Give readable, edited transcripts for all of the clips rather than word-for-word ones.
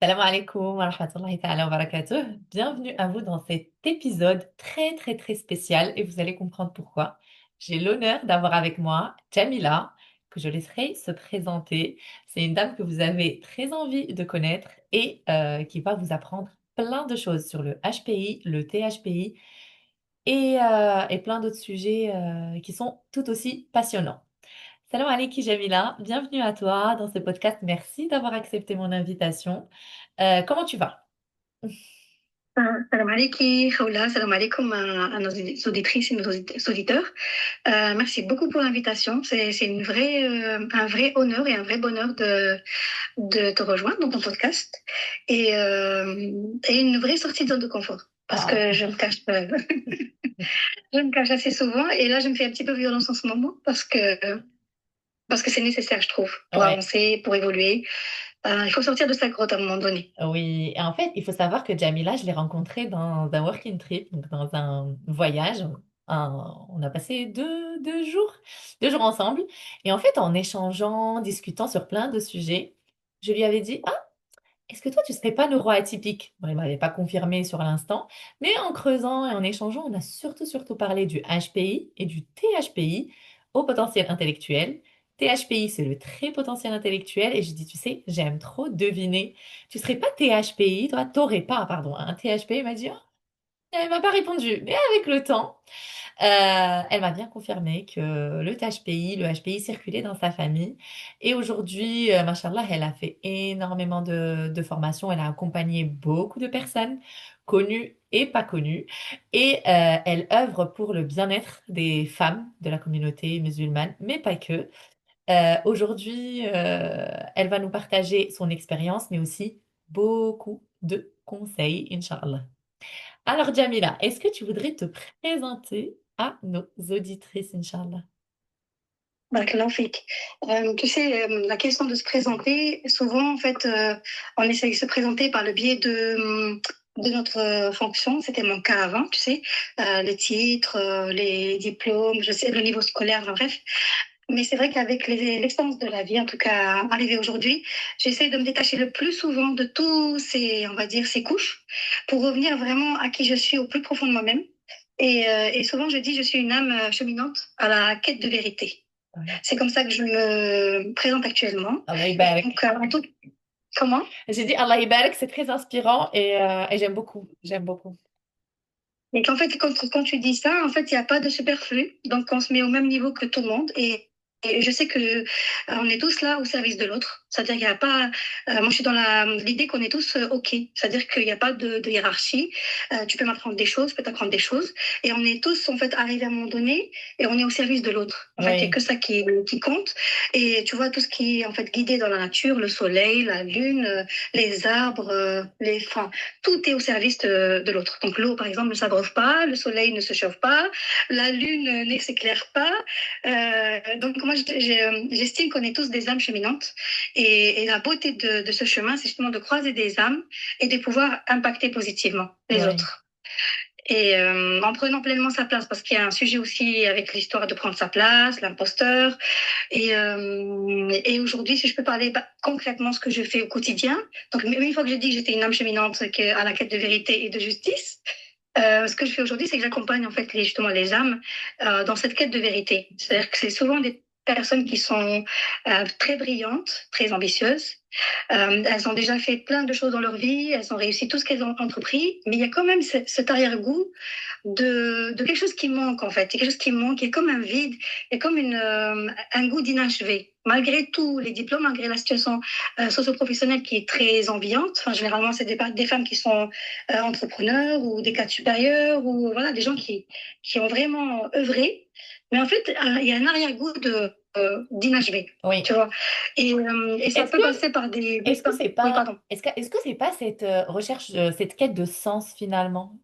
Salam alaikum wa rahmatullahi ta'ala wa barakatuh. Bienvenue à vous dans cet épisode très très très spécial et vous allez comprendre pourquoi. J'ai l'honneur d'avoir avec moi Jamila, que je laisserai se présenter. C'est une dame que vous avez très envie de connaître et qui va vous apprendre plein de choses sur le HPI, le THPI et plein d'autres sujets qui sont tout aussi passionnants. Salam alaikum Jamila, bienvenue à toi dans ce podcast. Merci d'avoir accepté mon invitation. Comment tu vas? Salam alaikum, Khawla, salam alaikum à nos auditrices et nos auditeurs. Merci beaucoup pour l'invitation. C'est un vrai honneur et un vrai bonheur de te rejoindre dans ton podcast et une vraie sortie de zone de confort. Parce Ah, que je me cache assez souvent et là, je me fais un petit peu violence en ce moment parce que c'est nécessaire, je trouve, pour ouais, avancer, pour évoluer. Il faut sortir de sa grotte à un moment donné. oui. Et en fait, il faut savoir que Jamila, je l'ai rencontrée dans un working trip, donc dans un voyage. On a passé deux jours ensemble. Et en fait, en échangeant, discutant sur plein de sujets, je lui avais dit, ah, est-ce que toi, tu serais pas neuroatypique? Bon, il m'avait pas confirmé sur l'instant, mais en creusant et en échangeant, on a surtout parlé du HPI et du THPI, au potentiel intellectuel. THPI, c'est le très potentiel intellectuel, et je dis, tu sais, j'aime trop deviner. Tu serais pas THPI, toi, t'aurais pas, pardon, un THPI, il m'a dit, oh, elle m'a pas répondu, mais avec le temps. Elle m'a bien confirmé que le HPI circulait dans sa famille. Et aujourd'hui, machallah, elle a fait énormément de formations. Elle a accompagné beaucoup de personnes, connues et pas connues. Et elle œuvre pour le bien-être des femmes de la communauté musulmane, mais pas que. Aujourd'hui, elle va nous partager son expérience, mais aussi beaucoup de conseils, Inch'Allah. Alors, Jamila, est-ce que tu voudrais te présenter à nos auditrices, Inch'Allah? Barakallahu fik. Tu sais, la question de se présenter, souvent, en fait, on essaye de se présenter par le biais de notre fonction. C'était mon cas avant, tu sais, le titre, les diplômes, je sais, le niveau scolaire, enfin, bref. Mais c'est vrai qu'avec l'expérience de la vie, en tout cas, arrivée aujourd'hui, j'essaie de me détacher le plus souvent de tous ces, on va dire, ces couches pour revenir vraiment à qui je suis au plus profond de moi-même. Et souvent, je dis, je suis une âme cheminante à la quête de vérité. Ouais. C'est comme ça que je me présente actuellement. Allah Et Ibarak. donc, comment? J'ai dit Allah Ibarak, c'est très inspirant et j'aime beaucoup. J'aime beaucoup. Et qu'en fait, quand tu dis ça, en fait, il n'y a pas de superflu. Donc, on se met au même niveau que tout le monde. Et je sais que on est tous là au service de l'autre. C'est-à-dire qu'il n'y a pas. Moi, je suis dans l'idée qu'on est tous OK. C'est-à-dire qu'il n'y a pas de hiérarchie. Tu peux m'apprendre des choses, je peux t'apprendre des choses. Et on est tous, en fait, arrivés à un moment donné et on est au service de l'autre. En fait, il n'y a Oui, que ça qui compte. Et tu vois, tout ce qui est, en fait, guidé dans la nature, le soleil, la lune, les arbres, enfin, tout est au service de l'autre. Donc l'eau, par exemple, ne s'abreuve pas, le soleil ne se chauffe pas, la lune ne s'éclaire pas. Donc moi, j'estime qu'on est tous des âmes cheminantes. Et la beauté de ce chemin, c'est justement de croiser des âmes et de pouvoir impacter positivement les oui, autres. Et en prenant pleinement sa place, parce qu'il y a un sujet aussi avec l'histoire de prendre sa place, l'imposteur. Et aujourd'hui, si je peux parler concrètement ce que je fais au quotidien, donc une fois que j'ai dit que j'étais une âme cheminante à la quête de vérité et de justice, ce que je fais aujourd'hui, c'est que j'accompagne en fait justement les âmes dans cette quête de vérité. C'est-à-dire que c'est souvent des personnes qui sont très brillantes, très ambitieuses. Elles ont déjà fait plein de choses dans leur vie, elles ont réussi tout ce qu'elles ont entrepris, mais il y a quand même cet arrière-goût de quelque chose qui manque en fait. Il y a quelque chose qui manque, il y a comme un vide, il y a comme un goût d'inachevé. Malgré tous les diplômes, malgré la situation socio-professionnelle qui est très enviante, enfin, généralement c'est des femmes qui sont entrepreneurs ou des cadres supérieurs ou voilà, des gens qui ont vraiment œuvré. Mais en fait, il y a un arrière-goût d'inachevé, oui. tu vois. Et ça Est-ce peut que passer par des... est-ce que c'est Oui, pas pardon. est-ce que c'est pas cette recherche, cette quête de sens finalement?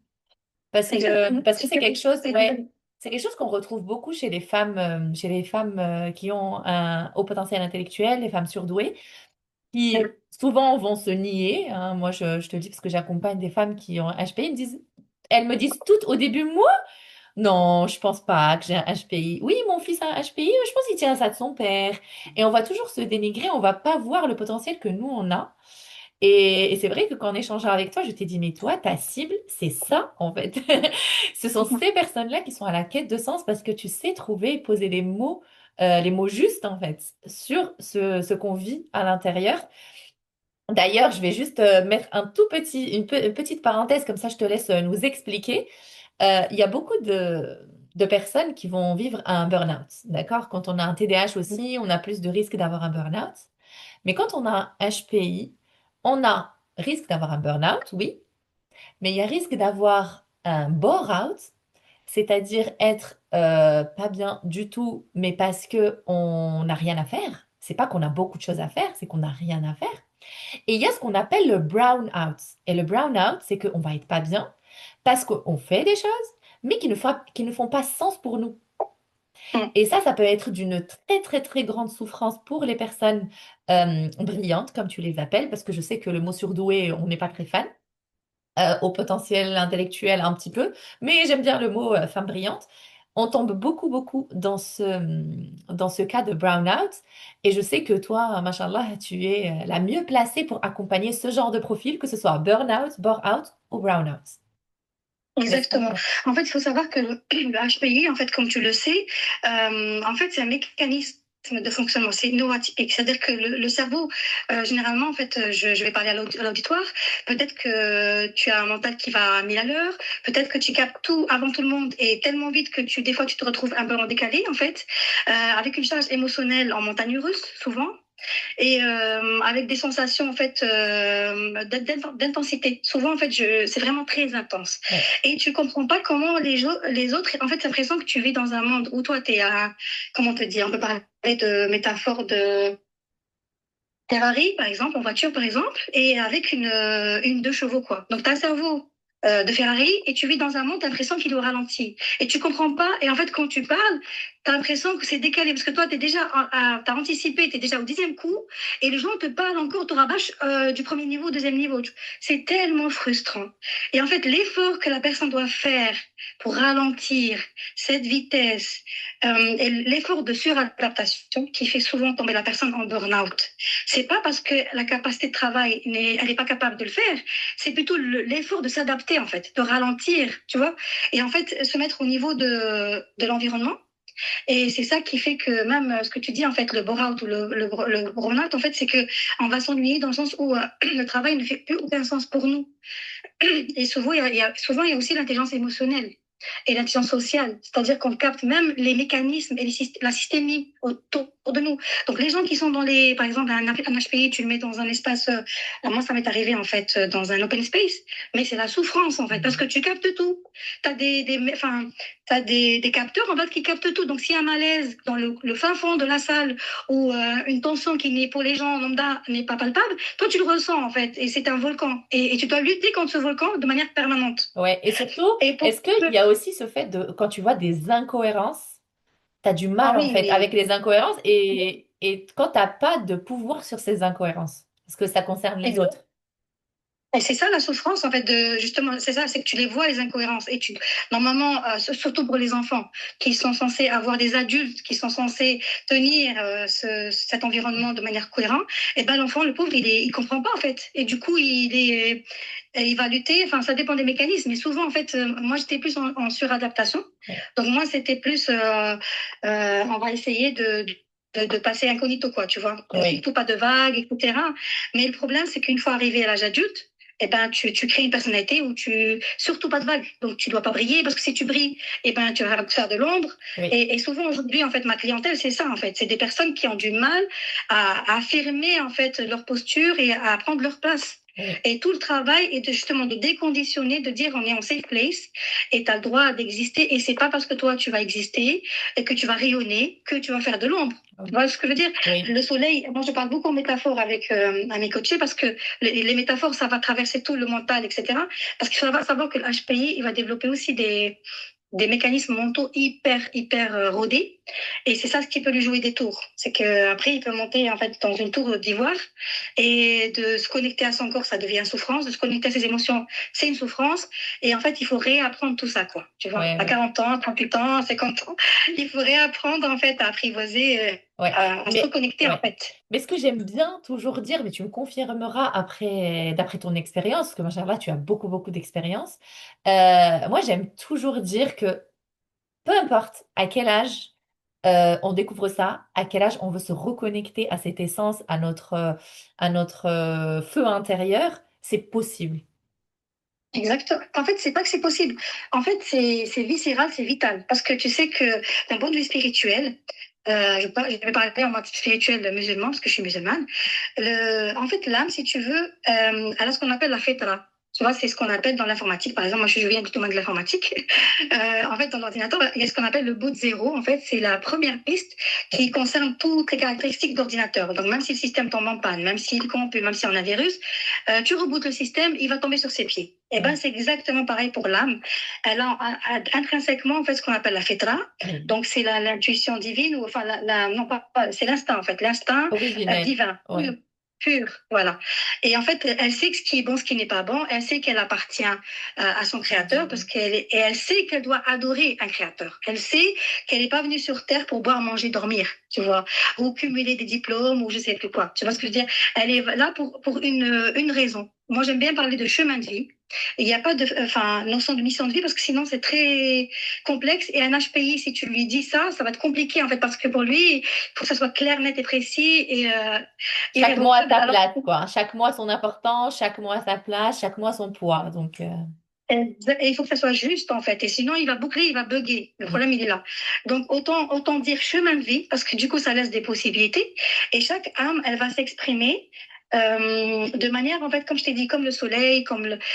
Exactement. Parce que c'est quelque chose, ouais, c'est quelque chose qu'on retrouve beaucoup chez les femmes qui ont un haut potentiel intellectuel, les femmes surdouées, qui souvent vont se nier, hein. Moi, je te le dis parce que j'accompagne des femmes qui ont un HPI, elles me disent toutes au début, moi, non, je pense pas que j'ai un HPI. Oui, mon fils a un HPI, je pense qu'il tient ça de son père. Et on va toujours se dénigrer, on va pas voir le potentiel que nous, on a. Et c'est vrai que qu'en échangeant avec toi, je t'ai dit, mais toi, ta cible, c'est ça, en fait. Ce sont ces personnes-là qui sont à la quête de sens parce que tu sais trouver et poser les mots justes, en fait, sur ce qu'on vit à l'intérieur. D'ailleurs, je vais juste mettre une petite parenthèse, comme ça je te laisse nous expliquer. Il y a beaucoup de personnes qui vont vivre un burn-out, d'accord? Quand on a un TDAH aussi, on a plus de risques d'avoir un burn-out. Mais quand on a un HPI, on a risque d'avoir un burn-out, oui, mais il y a risque d'avoir un bore-out, c'est-à-dire être pas bien du tout, mais parce que on n'a rien à faire. C'est pas qu'on a beaucoup de choses à faire, c'est qu'on n'a rien à faire. Et il y a ce qu'on appelle le brown-out. Et le brown-out, c'est qu'on va être pas bien parce qu'on fait des choses, mais qui ne font pas sens pour nous. Mm. Et ça peut être d'une très, très, très grande souffrance pour les personnes brillantes, comme tu les appelles, parce que je sais que le mot surdoué, on n'est pas très fan. Au potentiel intellectuel un petit peu, mais j'aime bien le mot femme brillante. On tombe beaucoup, beaucoup dans ce cas de brown-out. Et je sais que toi, machallah, tu es la mieux placée pour accompagner ce genre de profil, que ce soit burn-out, bore-out ou brown-out. N'est-ce pas? Exactement. En fait, il faut savoir que le HPI, en fait, comme tu le sais, en fait, c'est un mécanisme de fonctionnement, c'est neuroatypique. C'est-à-dire que le cerveau, généralement, en fait, je vais parler à l'auditoire, peut-être que tu as un mental qui va à 1000 à l'heure, peut-être que tu captes tout avant tout le monde et tellement vite que des fois, tu te retrouves un peu en décalé, en fait, avec une charge émotionnelle en montagne russe, souvent et avec des sensations en fait d'intensité. Souvent en fait, c'est vraiment très intense. Ouais. Et tu comprends pas comment les autres. En fait, c'est l'impression que tu vis dans un monde où toi t'es à comment te dire. On peut parler de métaphore de Ferrari, par exemple, en voiture, par exemple, et avec une deux chevaux, quoi. Donc, tu as un cerveau de Ferrari et tu vis dans un monde, tu as l'impression qu'il est au ralenti. Et tu comprends pas. Et en fait, quand tu parles, tu as l'impression que c'est décalé parce que toi, tu as anticipé, tu es déjà au 10e coup et les gens te parlent encore, te rabâchent du premier niveau au deuxième niveau. C'est tellement frustrant. Et en fait, l'effort que la personne doit faire pour ralentir cette vitesse et l'effort de suradaptation qui fait souvent tomber la personne en burn-out. C'est pas parce que la capacité de travail elle n'est pas capable de le faire, c'est plutôt l'effort de s'adapter en fait, de ralentir, tu vois, et en fait se mettre au niveau de l'environnement. Et c'est ça qui fait que même ce que tu dis en fait, le bore-out ou le burn-out, en fait, c'est que on va s'ennuyer dans le sens où le travail ne fait plus aucun sens pour nous. Et souvent, souvent, il y a aussi l'intelligence émotionnelle et l'intelligence sociale, c'est-à-dire qu'on capte même les mécanismes et la systémie autour de nous. Donc les gens qui sont dans les, par exemple, un HPI, tu le mets dans un espace, moi ça m'est arrivé en fait dans un open space, mais c'est la souffrance en fait, parce que tu captes tout. Tu as enfin, t'as des capteurs en fait qui captent tout. Donc s'il y a un malaise dans le fin fond de la salle ou une tension qui n'est pour les gens lambda n'est pas palpable, toi tu le ressens en fait, et c'est un volcan. Et tu dois lutter contre ce volcan de manière permanente. Ouais. Et surtout, Et pour est-ce qu'il y a aussi ce fait de, quand tu vois des incohérences, tu as du Ah mal en oui, fait mais avec les incohérences et quand tu n'as pas de pouvoir sur ces incohérences, parce que ça concerne les autres. et c'est ça la souffrance en fait de justement c'est ça, c'est que tu les vois les incohérences et tu normalement surtout pour les enfants qui sont censés avoir des adultes qui sont censés tenir cet environnement de manière cohérente, et ben l'enfant le pauvre il comprend pas en fait et du coup il va lutter, enfin ça dépend des mécanismes, mais souvent en fait moi j'étais plus en suradaptation, Ouais. donc moi c'était plus on va essayer de passer incognito, quoi, tu vois. Oui. Surtout pas de vagues, etc. Mais le problème, c'est qu'une fois arrivé à l'âge adulte, eh ben, tu crées une personnalité où surtout pas de vagues. Donc, tu dois pas briller parce que si tu brilles, eh ben, tu vas faire de l'ombre. Oui. Et souvent, aujourd'hui, en fait, ma clientèle, c'est ça, en fait. C'est des personnes qui ont du mal à affirmer, en fait, leur posture et à prendre leur place. Oui. Et tout le travail est justement de déconditionner, de dire on est en safe place et tu as le droit d'exister. Et c'est pas parce que toi, tu vas exister et que tu vas rayonner que tu vas faire de l'ombre. Tu vois ce que je veux dire? Oui. Le soleil, moi je parle beaucoup en métaphore avec à mes coachés parce que les métaphores, ça va traverser tout le mental, etc. Parce qu'il faut savoir que le HPI, il va développer aussi des mécanismes mentaux hyper, hyper rodés Et c'est ça ce qui peut lui jouer des tours. C'est qu'après, il peut monter en fait dans une tour d'ivoire et de se connecter à son corps, ça devient une souffrance. De se connecter à ses émotions, c'est une souffrance. Et en fait, il faut réapprendre tout ça, quoi. Tu vois, Ouais, à ouais, 40 ans, 38 ans, 50 ans, il faut réapprendre en fait à apprivoiser, ouais. à se Mais, reconnecter en ouais. fait. Mais ce que j'aime bien toujours dire, mais tu me confirmeras après, d'après ton expérience, parce que machallah, tu as beaucoup, beaucoup d'expérience. Moi, j'aime toujours dire que peu importe à quel âge on découvre ça, à quel âge on veut se reconnecter à cette essence, à notre feu intérieur, c'est possible. Exactement. En fait, c'est pas que c'est possible. En fait, c'est viscéral, c'est vital. Parce que tu sais que d'un point de vue spirituel, je vais parler en mode spirituel musulman, parce que je suis musulmane. En fait, l'âme, si tu veux, elle a ce qu'on appelle la fitra. Tu vois, c'est ce qu'on appelle dans l'informatique. Par exemple, moi, je viens du domaine de l'informatique. En fait, dans l'ordinateur, il y a ce qu'on appelle le boot zéro. En fait, c'est la première piste qui concerne toutes les caractéristiques d'ordinateur. Donc, même si le système tombe en panne, même s'il compte, même si on a un virus, tu rebootes le système, il va tomber sur ses pieds. Et ben, Mm. c'est exactement pareil pour l'âme. Elle a intrinsèquement en fait ce qu'on appelle la fitra. Oui. Donc c'est l'intuition divine ou enfin non pas c'est l'instinct en fait, l'instinct Originel. divin. Ouais. Pur, voilà. Et en fait, elle sait ce qui est bon, ce qui n'est pas bon. Elle sait qu'elle appartient à son créateur parce et elle sait qu'elle doit adorer un créateur. Elle sait qu'elle n'est pas venue sur terre pour boire, manger, dormir, tu vois, ou cumuler des diplômes ou je sais plus quoi. Tu vois ce que je veux dire? Elle est là pour une raison. Moi, j'aime bien parler de chemin de vie. Il n'y a pas de notion de mission de vie parce que sinon c'est très complexe et un HPI si tu lui dis ça, ça va être compliqué en fait parce que pour lui, il faut que ça soit clair, net et précis et Chaque mois à irrévocable. sa Alors place, quoi. Chaque mois son importance, chaque mois sa place, chaque mois son poids. Donc, et il faut que ça soit juste en fait et sinon il va boucler, il va bugger. Le mm, problème il est là. Donc autant dire chemin de vie parce que du coup ça laisse des possibilités et chaque âme elle va s'exprimer de manière, en fait, comme je t'ai dit, comme le soleil,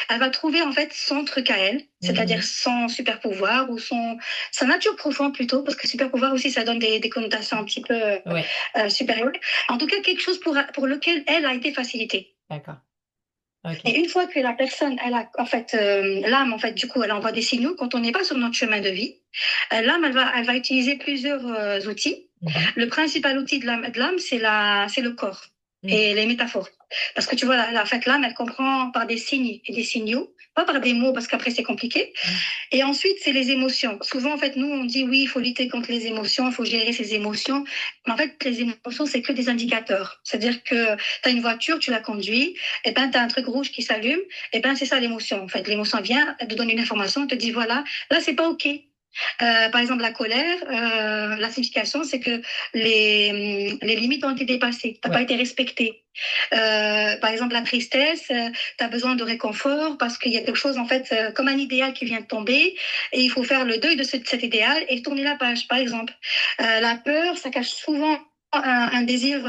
elle va trouver, en fait, son truc à elle, c'est-à-dire mhm. son super pouvoir ou sa nature profonde plutôt, parce que super pouvoir aussi, ça donne des connotations un petit peu Ouais, supérieures. En tout cas, quelque chose pour lequel elle a été facilitée. d'accord. Ok. Et une fois que la personne, elle a, en fait, l'âme, en fait, du coup, elle envoie des signaux quand on n'est pas sur notre chemin de vie. L'âme, elle va utiliser plusieurs outils. Mhm. Le principal outil de l'âme, c'est le corps Mm. et les métaphores. Parce que tu vois, en fait, l'âme, elle comprend par des signes et des signaux, pas par des mots, parce qu'après, c'est compliqué. Mm. Et ensuite, c'est les émotions. Souvent, en fait, nous, on dit oui, il faut lutter contre les émotions, il faut gérer ses émotions. Mais en fait, les émotions, c'est que des indicateurs. C'est-à-dire que tu as une voiture, tu la conduis, et ben, tu as un truc rouge qui s'allume, et ben, c'est ça l'émotion. En fait, l'émotion vient, elle te donne une information, elle te dit voilà, là, c'est pas OK. Par exemple, la colère, la signification, c'est que les limites ont été dépassées, tu n'as pas Ouais. été respecté. Par exemple, la tristesse, tu as besoin de réconfort parce qu'il y a quelque chose, en fait, comme un idéal qui vient de tomber et il faut faire le deuil de cet idéal et tourner la page, par exemple. La peur, ça cache souvent un désir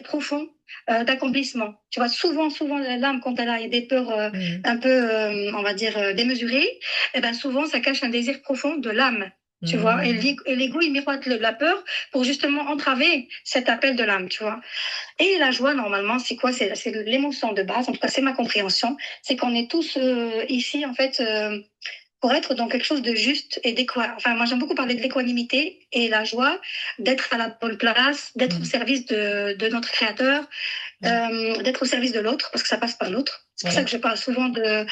profond d'accomplissement. Tu vois, souvent, l'âme, quand elle a des peurs Mm. un peu, on va dire, démesurées, eh ben, souvent, ça cache un désir profond de l'âme. Tu vois, et Mm. l'ego, il miroite la peur pour justement entraver cet appel de l'âme, tu vois. Et la joie, normalement, c'est quoi? C'est l'émotion de base, en tout cas, c'est ma compréhension. C'est qu'on est tous ici, en fait, pour être dans quelque chose de juste et d'équat. Enfin, moi, j'aime beaucoup parler de l'équanimité et la joie, d'être à la bonne place, d'être au Mm. service de notre créateur, Mm. d'être au service de l'autre, parce que ça passe par l'autre. C'est pour ça que Ouais. je parle souvent de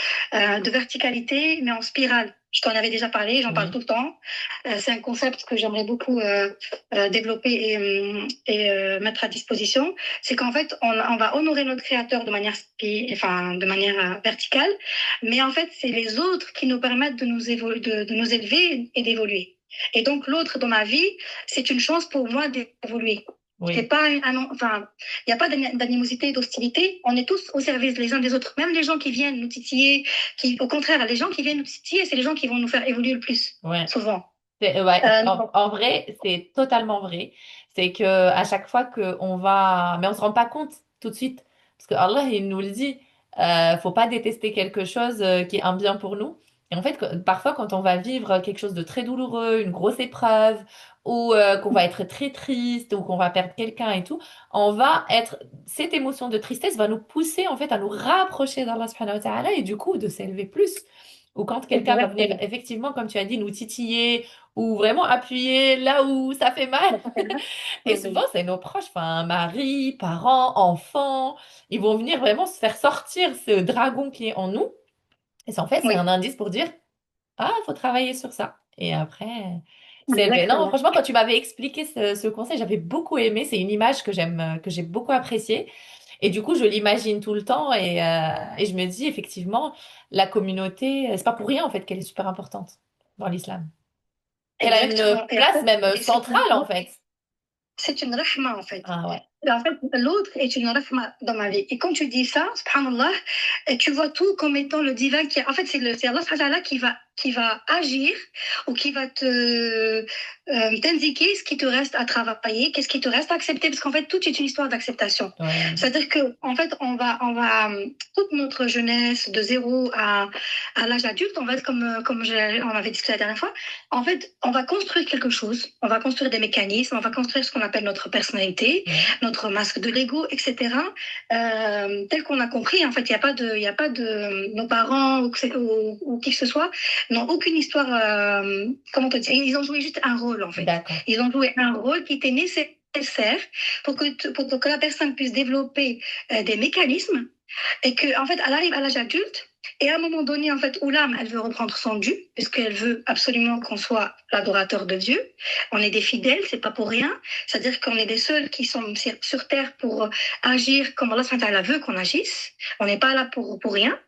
verticalité, mais en spirale. Je t'en avais déjà parlé, j'en parle tout Oui. le temps. C'est un concept que j'aimerais beaucoup développer mettre à disposition. C'est qu'en fait, on va honorer notre créateur de manière, de manière verticale, mais en fait, c'est les autres qui nous permettent de nous élever et d'évoluer. Et donc, l'autre dans ma vie, c'est une chance pour moi d'évoluer. C'est Oui. pas enfin, il n'y a pas d'animosité, d'hostilité. On est tous au service les uns des autres. Même les gens qui viennent nous titiller, au contraire, les gens qui viennent nous titiller, c'est les gens qui vont nous faire évoluer le plus, Ouais. souvent. Ouais. Non. En vrai, c'est totalement vrai. C'est que à chaque fois que on va, mais on se rend pas compte tout de suite, parce que Allah il nous le dit, faut pas détester quelque chose qui est un bien pour nous. Et en fait, parfois quand on va vivre quelque chose de très douloureux, une grosse épreuve, ou qu'on va être très triste, ou qu'on va perdre quelqu'un et tout, on va être, cette émotion de tristesse va nous pousser en fait à nous rapprocher d'Allah subhanahu wa ta'ala et du coup de s'élever plus. ou quand quelqu'un va venir, Exactement. effectivement, comme tu as dit, nous titiller ou vraiment appuyer là où ça fait mal. Ça s'appelle là. Et Oui, souvent, oui. c'est nos proches, enfin, mari, parents, enfants, ils vont venir vraiment se faire sortir ce dragon qui est en nous. Et en fait, c'est un Oui, indice pour dire, ah, il faut travailler sur ça. Et après, c'est vrai. Non, exactement. franchement, quand tu m'avais expliqué ce conseil, j'avais beaucoup aimé. C'est une image que j'aime, que j'ai beaucoup appréciée. Et du coup, je l'imagine tout le temps et je me dis, effectivement, la communauté, c'est pas pour rien, en fait, qu'elle est super importante dans l'islam. Qu'elle a une Exactement. Et en place fait, même et centrale, en fait. c'est une rahma, en fait. Ah ouais. En fait, l'autre est une rahma dans ma vie. Et quand tu dis ça, subhanallah, tu vois tout comme étant le divin qui, en fait, c'est Allah subhanahu wa ta'ala qui va agir ou qui va t'indiquer ce qui te reste à travailler, qu'est-ce qui te reste à accepter, parce qu'en fait, tout est une histoire d'acceptation. Ouais. C'est-à-dire que, en fait, toute notre jeunesse, de zéro à l'âge adulte, on va être on avait discuté la dernière fois, en fait, on va construire quelque chose, on va construire des mécanismes, on va construire ce qu'on appelle notre personnalité, Ouais. notre masque de l'ego, etc. Tel qu'on a compris, en fait, il y a pas de nos parents ou qui que ce soit n'ont aucune histoire. Comment te dire? Ils ont joué juste un rôle, en fait. D'accord. Ils ont joué un rôle qui était nécessaire pour que la personne puisse développer des mécanismes et que, en fait, elle arrive à l'âge adulte et à un moment donné, en fait, où l'âme, elle veut reprendre son dû, puisqu'elle veut absolument qu'on soit l'adorateur de Dieu. On est des fidèles, c'est pas pour rien. C'est-à-dire qu'on est des seuls qui sont sur terre pour agir comme Allah subhanahu wa ta'ala veut qu'on agisse. On n'est pas là pour rien.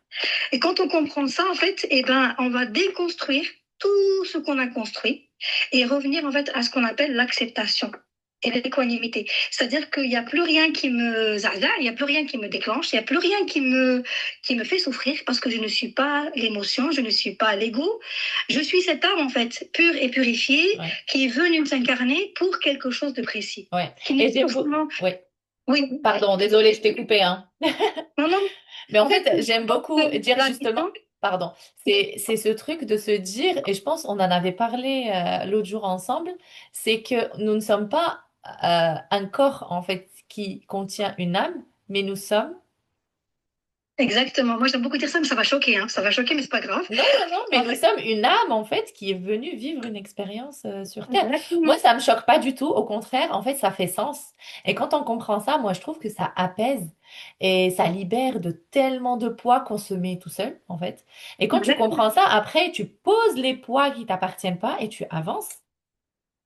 Et quand on comprend ça, en fait, eh ben, on va déconstruire tout ce qu'on a construit et revenir, en fait, à ce qu'on appelle l'acceptation et l'équanimité. C'est-à-dire qu'il n'y a plus rien qui me zaza, il n'y a plus rien qui me déclenche, il n'y a plus rien qui me fait souffrir parce que je ne suis pas l'émotion, je ne suis pas l'ego. Je suis cette âme, en fait, pure et purifiée, Ouais. qui est venue s'incarner pour quelque chose de précis. Ouais. Qui n'est Et pas forcément... ouais. Oui, Pardon, désolée, je t'ai coupé, hein. non, non. Mais en En fait, fait, j'aime je pense beaucoup que dire la justement, mission, pardon, c'est ce truc de se dire, et je pense on en avait parlé l'autre jour ensemble, c'est que nous ne sommes pas un corps en fait qui contient une âme, mais nous sommes. exactement. Moi, j'aime beaucoup dire ça, mais ça va choquer, hein. Ça va choquer, mais c'est pas grave. Non, non, non, mais En nous fait, sommes une âme en fait qui est venue vivre une expérience sur Terre. Moi, exactement. ça me choque pas du tout, au contraire, en fait, ça fait sens. Et quand on comprend ça, moi, je trouve que ça apaise et ça libère de tellement de poids qu'on se met tout seul, en fait. Et quand tu comprends Exactement. ça, après, tu poses les poids qui t'appartiennent pas et tu avances.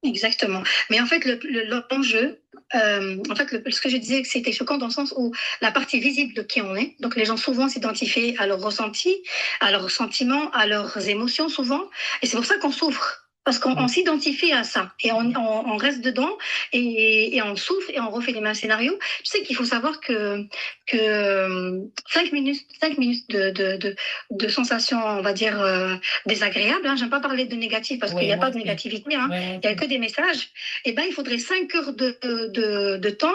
Exactement. Mais en fait, l'enjeu, en fait, ce que je disais, que c'était choquant dans le sens où la partie visible de qui on est, donc les gens souvent s'identifient à leurs ressentis, à leurs sentiments, à leurs émotions souvent, et c'est pour ça qu'on souffre. Parce qu'on Oui, s'identifie à ça et on reste dedans et on souffre et on refait les mêmes scénarios. Tu sais qu'il faut savoir que 5 minutes de sensations, on va dire, désagréables, hein. J'aime pas parler de négatif parce qu'il oui, n'y a moi pas de aussi. négativité, hein. Oui, moi Il n'y a aussi. que des messages, eh ben, il faudrait 5 heures de temps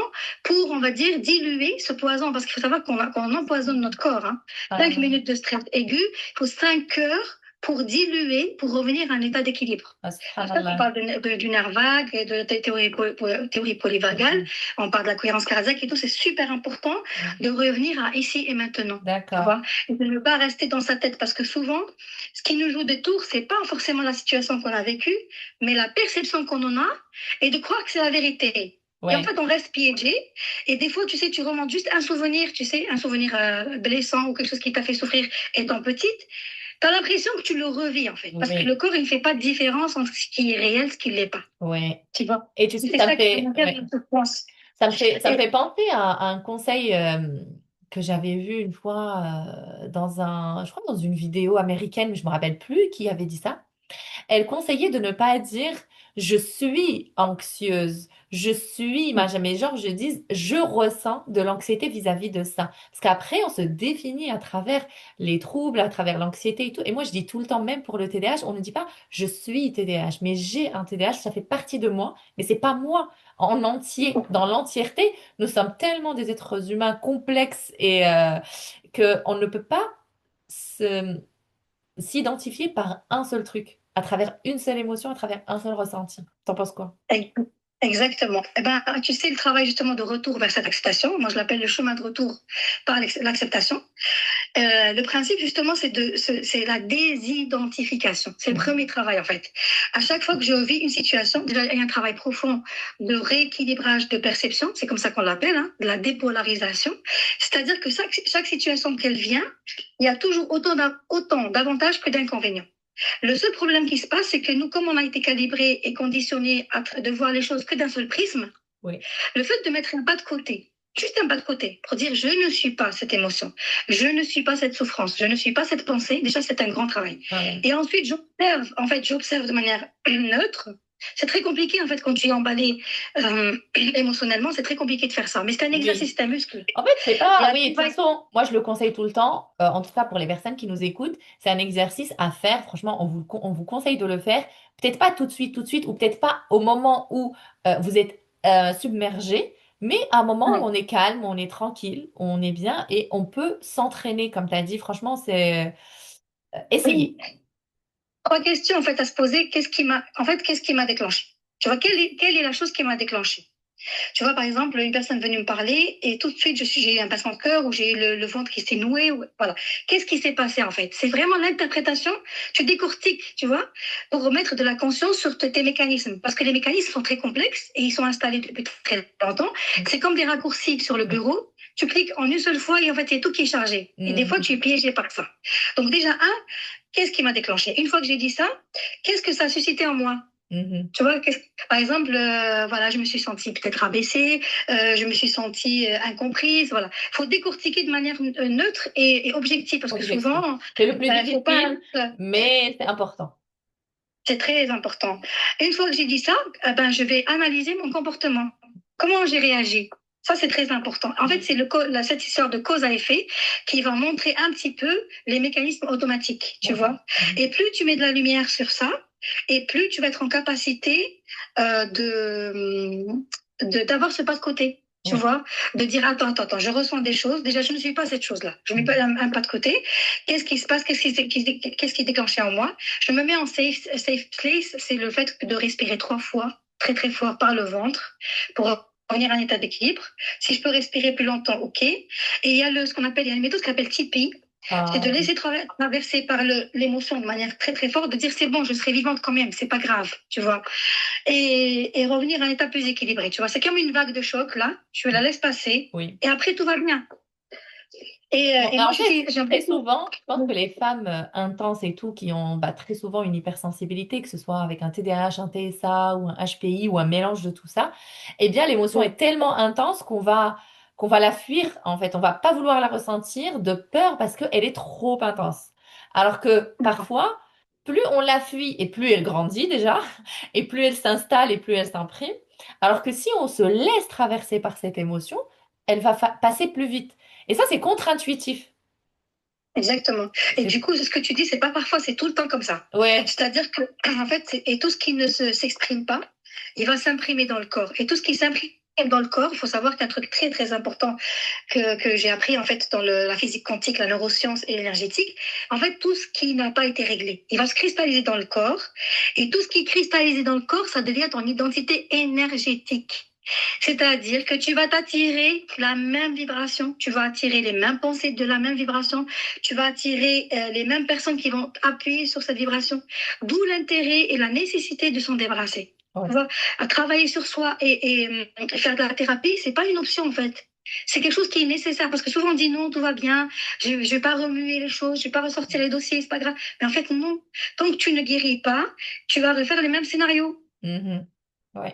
pour, on va dire, diluer ce poison. Parce qu'il faut savoir qu'on empoisonne notre corps, hein. 5 Ah, minutes de stress aigu, il faut 5 heures pour diluer, pour revenir à un état d'équilibre. ah, C'est pour ça qu'on subhanallah. parle du nerf vague et de théorie polyvagale. Mhm. On parle de la cohérence cardiaque et tout. C'est super important Mhm. de revenir à ici et maintenant. Tu D'accord. vois, et de ne pas rester dans sa tête parce que souvent, ce qui nous joue des tours, c'est pas forcément la situation qu'on a vécue, mais la perception qu'on en a et de croire que c'est la vérité. Et en Oui, fait, on reste piégé. Et des fois, tu sais, tu remontes juste un souvenir, tu sais, un souvenir blessant ou quelque chose qui t'a fait souffrir étant petite. Tu as l'impression que tu le revis, en fait. Parce que le oui, corps, il ne fait pas de différence entre ce qui est réel et ce qui ne l'est pas. oui. Tu vois? Et tu Et sais, c'est ça me ça qui est fait, mondial ouais. de souffrance. Ça me Et fait penser à un conseil que j'avais vu une fois je crois dans une vidéo américaine, mais je me rappelle plus qui avait dit ça. Elle conseillait de ne pas dire je suis anxieuse, je suis machin, mais genre je dis je ressens de l'anxiété vis-à-vis de ça. Parce qu'après, on se définit à travers les troubles, à travers l'anxiété et tout. Et moi, je dis tout le temps, même pour le TDAH, on ne dit pas je suis TDAH, mais j'ai un TDAH, ça fait partie de moi, mais c'est pas moi en entier. Dans l'entièreté, nous sommes tellement des êtres humains complexes et que on ne peut pas se s'identifier par un seul truc, à travers une seule émotion, à travers un seul ressenti. T'en penses quoi? Exactement. Eh ben, tu sais, le travail justement de retour vers cette acceptation, moi je l'appelle le chemin de retour par l'acceptation. Le principe, justement, c'est la désidentification. C'est le Mhm. premier travail, en fait. À chaque fois que je vis une situation, déjà, il y a un travail profond de rééquilibrage de perception, c'est comme ça qu'on l'appelle, hein, de la dépolarisation. C'est-à-dire que chaque situation qu'elle vient, il y a toujours autant d'avantages que d'inconvénients. Le seul problème qui se passe, c'est que nous, comme on a été calibrés et conditionnés de voir les choses que d'un seul prisme, Oui. le fait de mettre un pas de côté, juste un pas de côté, pour dire je ne suis pas cette émotion, je ne suis pas cette souffrance, je ne suis pas cette pensée, déjà c'est un grand travail. Ah ouais. Et ensuite j'observe de manière neutre. C'est très compliqué en fait quand tu es emballé émotionnellement, c'est très compliqué de faire ça. Mais c'est un exercice, Oui. c'est un muscle. En fait, c'est Il y pas. a un Oui, de toute travail. façon, moi, je le conseille tout le temps. En tout cas, pour les personnes qui nous écoutent, c'est un exercice à faire. Franchement, on vous conseille de le faire. Peut-être pas tout de suite, ou peut-être pas au moment où vous êtes submergé, mais à un moment où Ouais. on est calme, où on est tranquille, où on est bien et on peut s'entraîner, comme tu as dit. Franchement, c'est essayer. Oui. Trois questions en fait à se poser. Qu'est-ce qui m'a déclenché? Tu vois, quelle est la chose qui m'a déclenché? Tu vois, par exemple, une personne venue me parler et tout de suite, j'ai eu un passement de cœur ou j'ai eu le ventre qui s'est noué. Voilà. Qu'est-ce qui s'est passé en fait? C'est vraiment l'interprétation. Tu décortiques, tu vois, pour remettre de la conscience sur tes mécanismes. Parce que les mécanismes sont très complexes et ils sont installés depuis très longtemps. C'est comme des raccourcis sur le bureau. Tu cliques en une seule fois et en fait, il y a tout qui est chargé. Et des fois, Mhm. tu es piégé par ça. Donc déjà, qu'est-ce qui m'a déclenché? Une fois que j'ai dit ça, qu'est-ce que ça a suscité en moi? Mhm. Tu vois, par exemple, voilà, je me suis sentie peut-être abaissée, je me suis sentie incomprise. Voilà, faut décortiquer de manière neutre et objective parce que Objectif. souvent, C'est le plus faut pas. difficile, mais c'est important. C'est très important. Une fois que j'ai dit ça, ben je vais analyser mon comportement. Comment j'ai réagi? Ça, c'est très important. En fait, c'est cette histoire de cause à effet qui va montrer un petit peu les mécanismes automatiques, tu Mhm. vois. Mhm. Et plus tu mets de la lumière sur ça, et plus tu vas être en capacité d'avoir ce pas de côté. Tu Oui. vois, de dire attends, je ressens des choses. Déjà, je ne suis pas cette chose-là. Je mets pas un pas de côté. Qu'est-ce qui se passe? Qu'est-ce qui est déclenché en moi? Je me mets en safe place. C'est le fait de respirer 3 fois, très très fort par le ventre, pour revenir à un état d'équilibre. Si je peux respirer plus longtemps, ok. Et il y a une méthode qui s'appelle Tipeee. C'est de Ah, laisser traverser par l'émotion de manière très très forte, de dire c'est bon, je serai vivante quand même, c'est pas grave, tu vois. Et revenir à un état plus équilibré, tu vois. C'est comme une vague de choc, là, tu la laisses passer, oui. et après tout va bien. Bon, Et moi, en fait, j'aime très beaucoup. souvent, je pense que les femmes intenses et tout, qui ont bah, très souvent une hypersensibilité, que ce soit avec un TDAH, un TSA ou un HPI ou un mélange de tout ça, eh bien, l'émotion Ouais, est tellement intense qu'on va la fuir, en fait. On va pas vouloir la ressentir de peur parce qu'elle est trop intense. Alors que parfois, plus on la fuit et plus elle grandit déjà, et plus elle s'installe et plus elle s'imprime. Alors que si on se laisse traverser par cette émotion, elle va passer plus vite. Et ça, c'est contre-intuitif. exactement. Et C'est... du coup, ce que tu dis, c'est pas parfois, c'est tout le temps comme ça. Ouais, C'est-à-dire que, en fait, et tout ce qui ne s'exprime pas, il va s'imprimer dans le corps. Et tout ce qui s'imprime dans le corps, il faut savoir qu'un truc très très important que j'ai appris en fait dans la physique quantique, la neuroscience et l'énergétique, en fait tout ce qui n'a pas été réglé, il va se cristalliser dans le corps et tout ce qui est cristallisé dans le corps, ça devient ton identité énergétique. C'est-à-dire que tu vas t'attirer la même vibration, tu vas attirer les mêmes pensées de la même vibration, tu vas attirer les mêmes personnes qui vont appuyer sur cette vibration. D'où l'intérêt et la nécessité de s'en débarrasser. Tu ouais. vois, à travailler sur soi et faire de la thérapie, c'est pas une option en fait. C'est quelque chose qui est nécessaire parce que souvent on dit non, tout va bien, je vais pas remuer les choses, je vais pas ressortir les dossiers, c'est pas grave. Mais en fait, non. Tant que tu ne guéris pas, tu vas refaire les mêmes scénarios. Mhm. Ouais.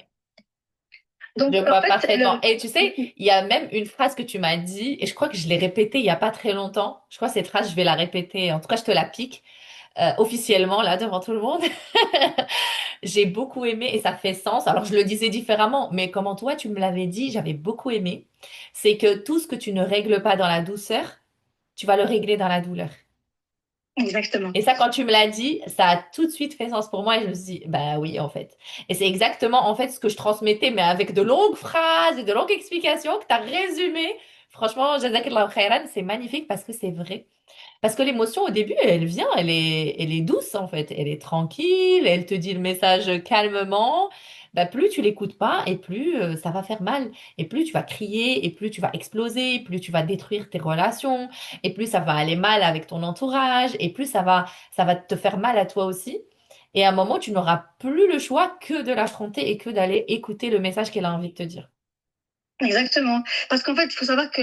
Je Donc, en vois fait, parfaitement. Et tu sais, il y a même une phrase que tu m'as dit, et je crois que je l'ai répétée il y a pas très longtemps. Je crois que cette phrase, je vais la répéter. En tout cas, je te la pique officiellement, là, devant tout le monde. J'ai beaucoup aimé, et ça fait sens. Alors, je le disais différemment, mais comment toi, tu me l'avais dit, j'avais beaucoup aimé. C'est que tout ce que tu ne règles pas dans la douceur, tu vas le régler dans la douleur. exactement. Et ça, quand tu me l'as dit, ça a tout de suite fait sens pour moi et je me suis dit, bah oui, en fait. Et c'est exactement, en fait, ce que je transmettais, mais avec de longues phrases et de longues explications que tu as résumé. Franchement, Jazakallah khairan, c'est magnifique parce que c'est vrai. Parce que l'émotion, au début, elle vient, elle est douce, en fait. Elle est tranquille, elle te dit le message calmement. bah, plus tu l'écoutes pas et plus ça va faire mal. Et plus tu vas crier, et plus tu vas exploser, plus tu vas détruire tes relations, et plus ça va aller mal avec ton entourage, et plus ça va te faire mal à toi aussi. Et à un moment, tu n'auras plus le choix que de l'affronter et que d'aller écouter le message qu'elle a envie de te dire. Exactement. Parce qu'en fait, il faut savoir que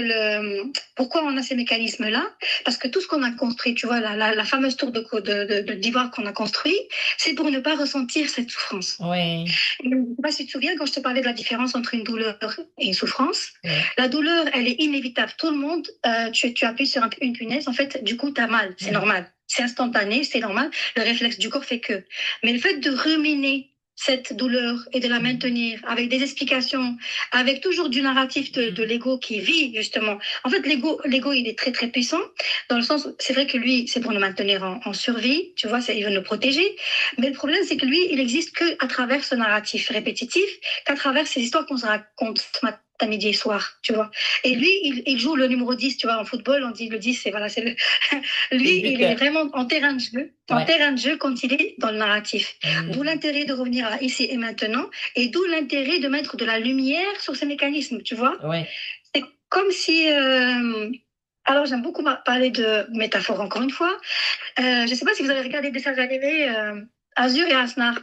pourquoi on a ces mécanismes-là? Parce que tout ce qu'on a construit, tu vois, la fameuse tour d'ivoire qu'on a construit, c'est pour ne pas ressentir cette souffrance. Oui, Je ne sais pas si tu te souviens quand je te parlais de la différence entre une douleur et une souffrance. oui. La douleur, elle est inévitable. Tout le monde, tu appuies sur une punaise, en fait, du coup, tu as mal. C'est Mm. normal. C'est instantané, c'est normal. Le réflexe du corps fait que. Mais le fait de ruminer cette douleur et de la Mm. maintenir avec des explications, avec toujours du narratif de Mm. l'ego qui vit, justement. En fait, l'ego, il est très, très puissant, dans le sens où c'est vrai que lui, c'est pour nous maintenir en survie, tu vois, il veut nous protéger. Mais le problème, c'est que lui, il existe qu'à travers ce narratif répétitif, qu'à travers ces histoires qu'on se raconte ce matin, midi et soir, tu vois. Et lui, il joue le numéro 10, tu vois, en football, on dit le 10, c'est voilà, c'est le... C'est le Lui, il est buteur. vraiment en Ouais. terrain de jeu quand il est dans le narratif. D'où Mm. l'intérêt de revenir à ici et maintenant, et d'où l'intérêt de mettre de la lumière sur ces mécanismes, tu vois. Ouais. C'est comme si... Alors, j'aime beaucoup parler de métaphore, encore une fois. Je ne sais pas si vous avez regardé des dessins animés Azur et Asnar.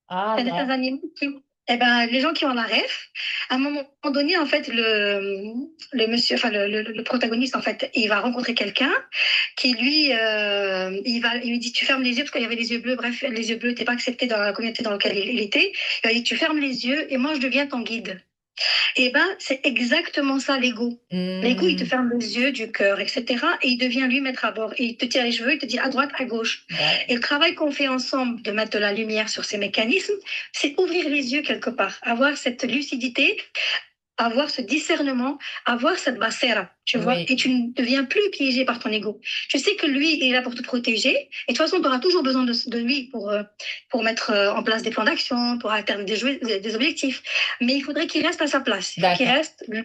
Ah C'est des dessins non. animés qui... Eh ben, les gens qui ont la ref, à un moment donné, en fait, le monsieur, enfin, le protagoniste, en fait, il va rencontrer quelqu'un qui, lui, il lui dit, tu fermes les yeux, parce qu'il y avait les yeux bleus, bref, les yeux bleus n'étaient pas acceptés dans la communauté dans laquelle il était. Il a dit, tu fermes les yeux et moi, je deviens ton guide. Eh ben, c'est exactement ça, l'ego. L'ego, il te Mm. ferme les yeux du cœur, etc. Et il devient lui mettre à bord. Et il te tire les cheveux, il te dit à droite, à gauche. Et le travail qu'on fait ensemble de mettre de la lumière sur ces mécanismes, c'est ouvrir les yeux quelque part, avoir cette lucidité, avoir ce discernement, avoir cette bassera, tu vois, Oui, et tu ne deviens plus piégé par ton ego. Tu sais que lui, il est là pour te protéger, et de toute façon, tu auras toujours besoin de lui pour mettre en place des plans d'action, pour atteindre des objectifs. Mais il faudrait qu'il reste à sa place, il faut qu'il d'accord. reste le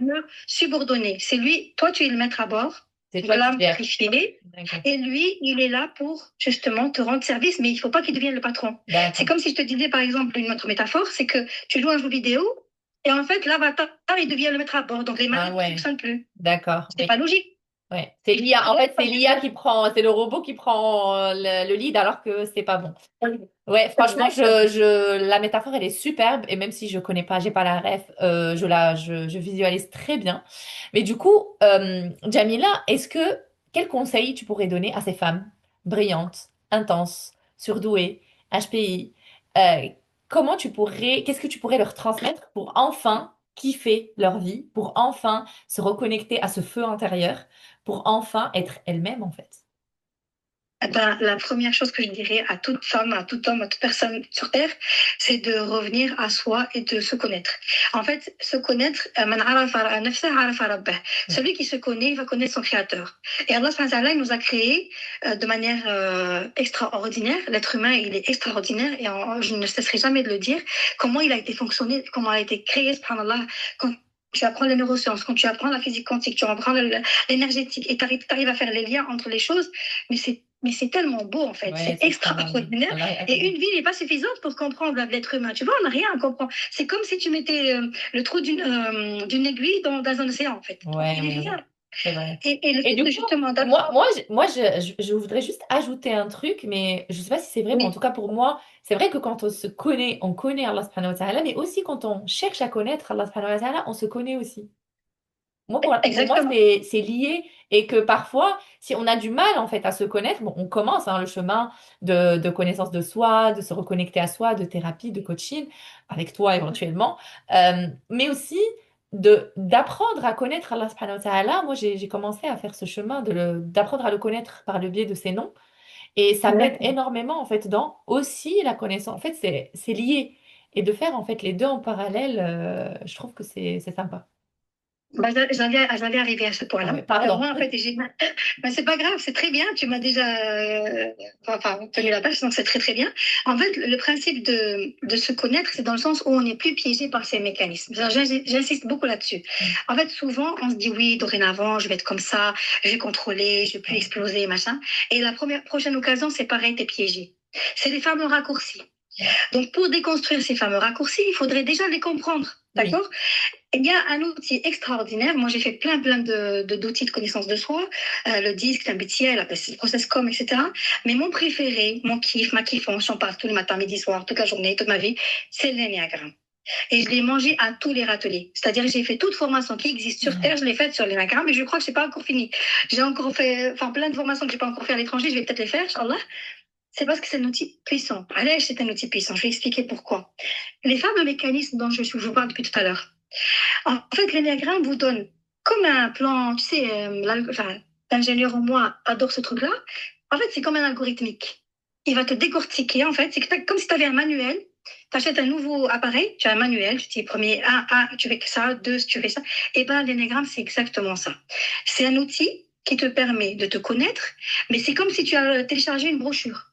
subordonné. C'est lui, toi, tu es le maître à bord, C'est de toi qui l'âme gères. purifiée, D'accord. et lui, il est là pour justement te rendre service, mais il ne faut pas qu'il devienne le patron. C'est D'accord. comme si je te disais, par exemple, une autre métaphore, c'est que tu joues un jeu vidéo, et en fait, l'avatar, il devient le maître à bord. Donc, les Ah manettes ne ouais. fonctionnent plus. D'accord. C'est Oui. pas logique. Ouais. C'est l'IA. En fait, c'est l'IA qui prend, c'est le robot qui prend le lead alors que c'est pas bon. Ouais, franchement, la métaphore, elle est superbe. Et même si je connais pas, j'ai pas la ref, je visualise très bien. Mais du coup, Jamila, quel conseil tu pourrais donner à ces femmes brillantes, intenses, surdouées, HPI? euh, qu'est-ce que tu pourrais leur transmettre pour enfin kiffer leur vie, pour enfin se reconnecter à ce feu intérieur, pour enfin être elles-mêmes, en fait? Eh ben, la première chose que je dirais à toute femme, à tout homme, à toute personne sur Terre, c'est de revenir à soi et de se connaître. En fait, se connaître, man arafa nafsahu arafa rabbah. Ouais. Celui qui se connaît, il va connaître son créateur. Et Allah subhanahu wa ta'ala, il nous a créés de manière extraordinaire. L'être humain, il est extraordinaire et je ne cesserai jamais de le dire. Comment il a été fonctionné, comment il a été créé, subhanallah. Quand tu apprends les neurosciences, quand tu apprends la physique quantique, tu apprends l'énergétique et tu arrives à faire les liens entre les choses, mais c'est tellement beau en fait, Ouais, c'est subhanallah. extraordinaire. Allah Et akbar. une vie n'est pas suffisante pour comprendre l'être humain. Tu vois, on n'a rien à comprendre. C'est comme si tu mettais le trou d'une aiguille dans un océan en fait. Donc Ouais, il est ouais, ouais. rien. C'est vrai. Et le Et fait du de coup, justement d'apprendre. je voudrais juste ajouter un truc, mais je sais pas si c'est vrai, mais en Oui, tout cas pour moi, c'est vrai que quand on se connaît, on connaît Allah subhanahu wa ta'ala, mais aussi quand on cherche à connaître Allah subhanahu wa ta'ala, on se connaît aussi. Pour moi, exactement. c'est lié et que parfois, si on a du mal en fait à se connaître, bon, on commence le chemin de connaissance de soi, de se reconnecter à soi, de thérapie, de coaching, avec toi éventuellement, mais aussi d'apprendre à connaître Allah subhanahu wa ta'ala. Moi, j'ai commencé à faire ce chemin d'apprendre à le connaître par le biais de ses noms et ça m'aide Exactement. énormément en fait dans aussi la connaissance. En fait, c'est lié et de faire en fait les deux en parallèle, je trouve que c'est sympa. Bah, j'allais arriver à ce Ah point-là. ouais, pardon. Moi, en fait, mais c'est pas grave, c'est très bien. Tu m'as déjà tenu la page, donc c'est très très bien. En fait, le principe de se connaître, c'est dans le sens où on n'est plus piégé par ces mécanismes. J'insiste beaucoup là-dessus. Mm. En fait, souvent, on se dit oui, dorénavant, je vais être comme ça, je vais contrôler, je vais plus Ouais. exploser, machin. Et la prochaine occasion, c'est pareil, t'es piégé. C'est des fameux raccourcis. Donc, pour déconstruire ces fameux raccourcis, il faudrait déjà les comprendre. Oui. D'accord? Il y a un outil extraordinaire. Moi, j'ai fait plein d'outils de connaissance de soi. Le disque, l'MBTI, la Processcom, etc. Mais mon préféré, mon kiff, ma kiffance, j'en parle tous les matins, midi, soir, toute la journée, toute ma vie, c'est l'énéagramme. Et je l'ai mangé à tous les râteliers. C'est-à-dire que j'ai fait toute formation qui existe sur Terre, je l'ai faite sur l'énéagramme, mais je crois que je n'ai pas encore fini. J'ai encore fait, enfin, plein de formations que je n'ai pas encore fait à l'étranger, je vais peut-être les faire, Inch'Allah. C'est parce que c'est un outil puissant. Allez, c'est un outil puissant. Je vais expliquer pourquoi. Les fameux mécanismes dont je vous parle depuis tout à l'heure. En fait, l'énéagramme vous donne comme un plan, tu sais, enfin, l'ingénieur en moi adore ce truc-là. En fait, c'est comme un algorithmique. Il va te décortiquer, en fait. C'est comme si tu avais un manuel. Tu achètes un nouveau appareil, tu as un manuel, tu dis premier tu fais que ça, 2, tu fais ça. Et bien, l'énéagramme, c'est exactement ça. C'est un outil qui te permet de te connaître, mais c'est comme si tu as téléchargé une brochure.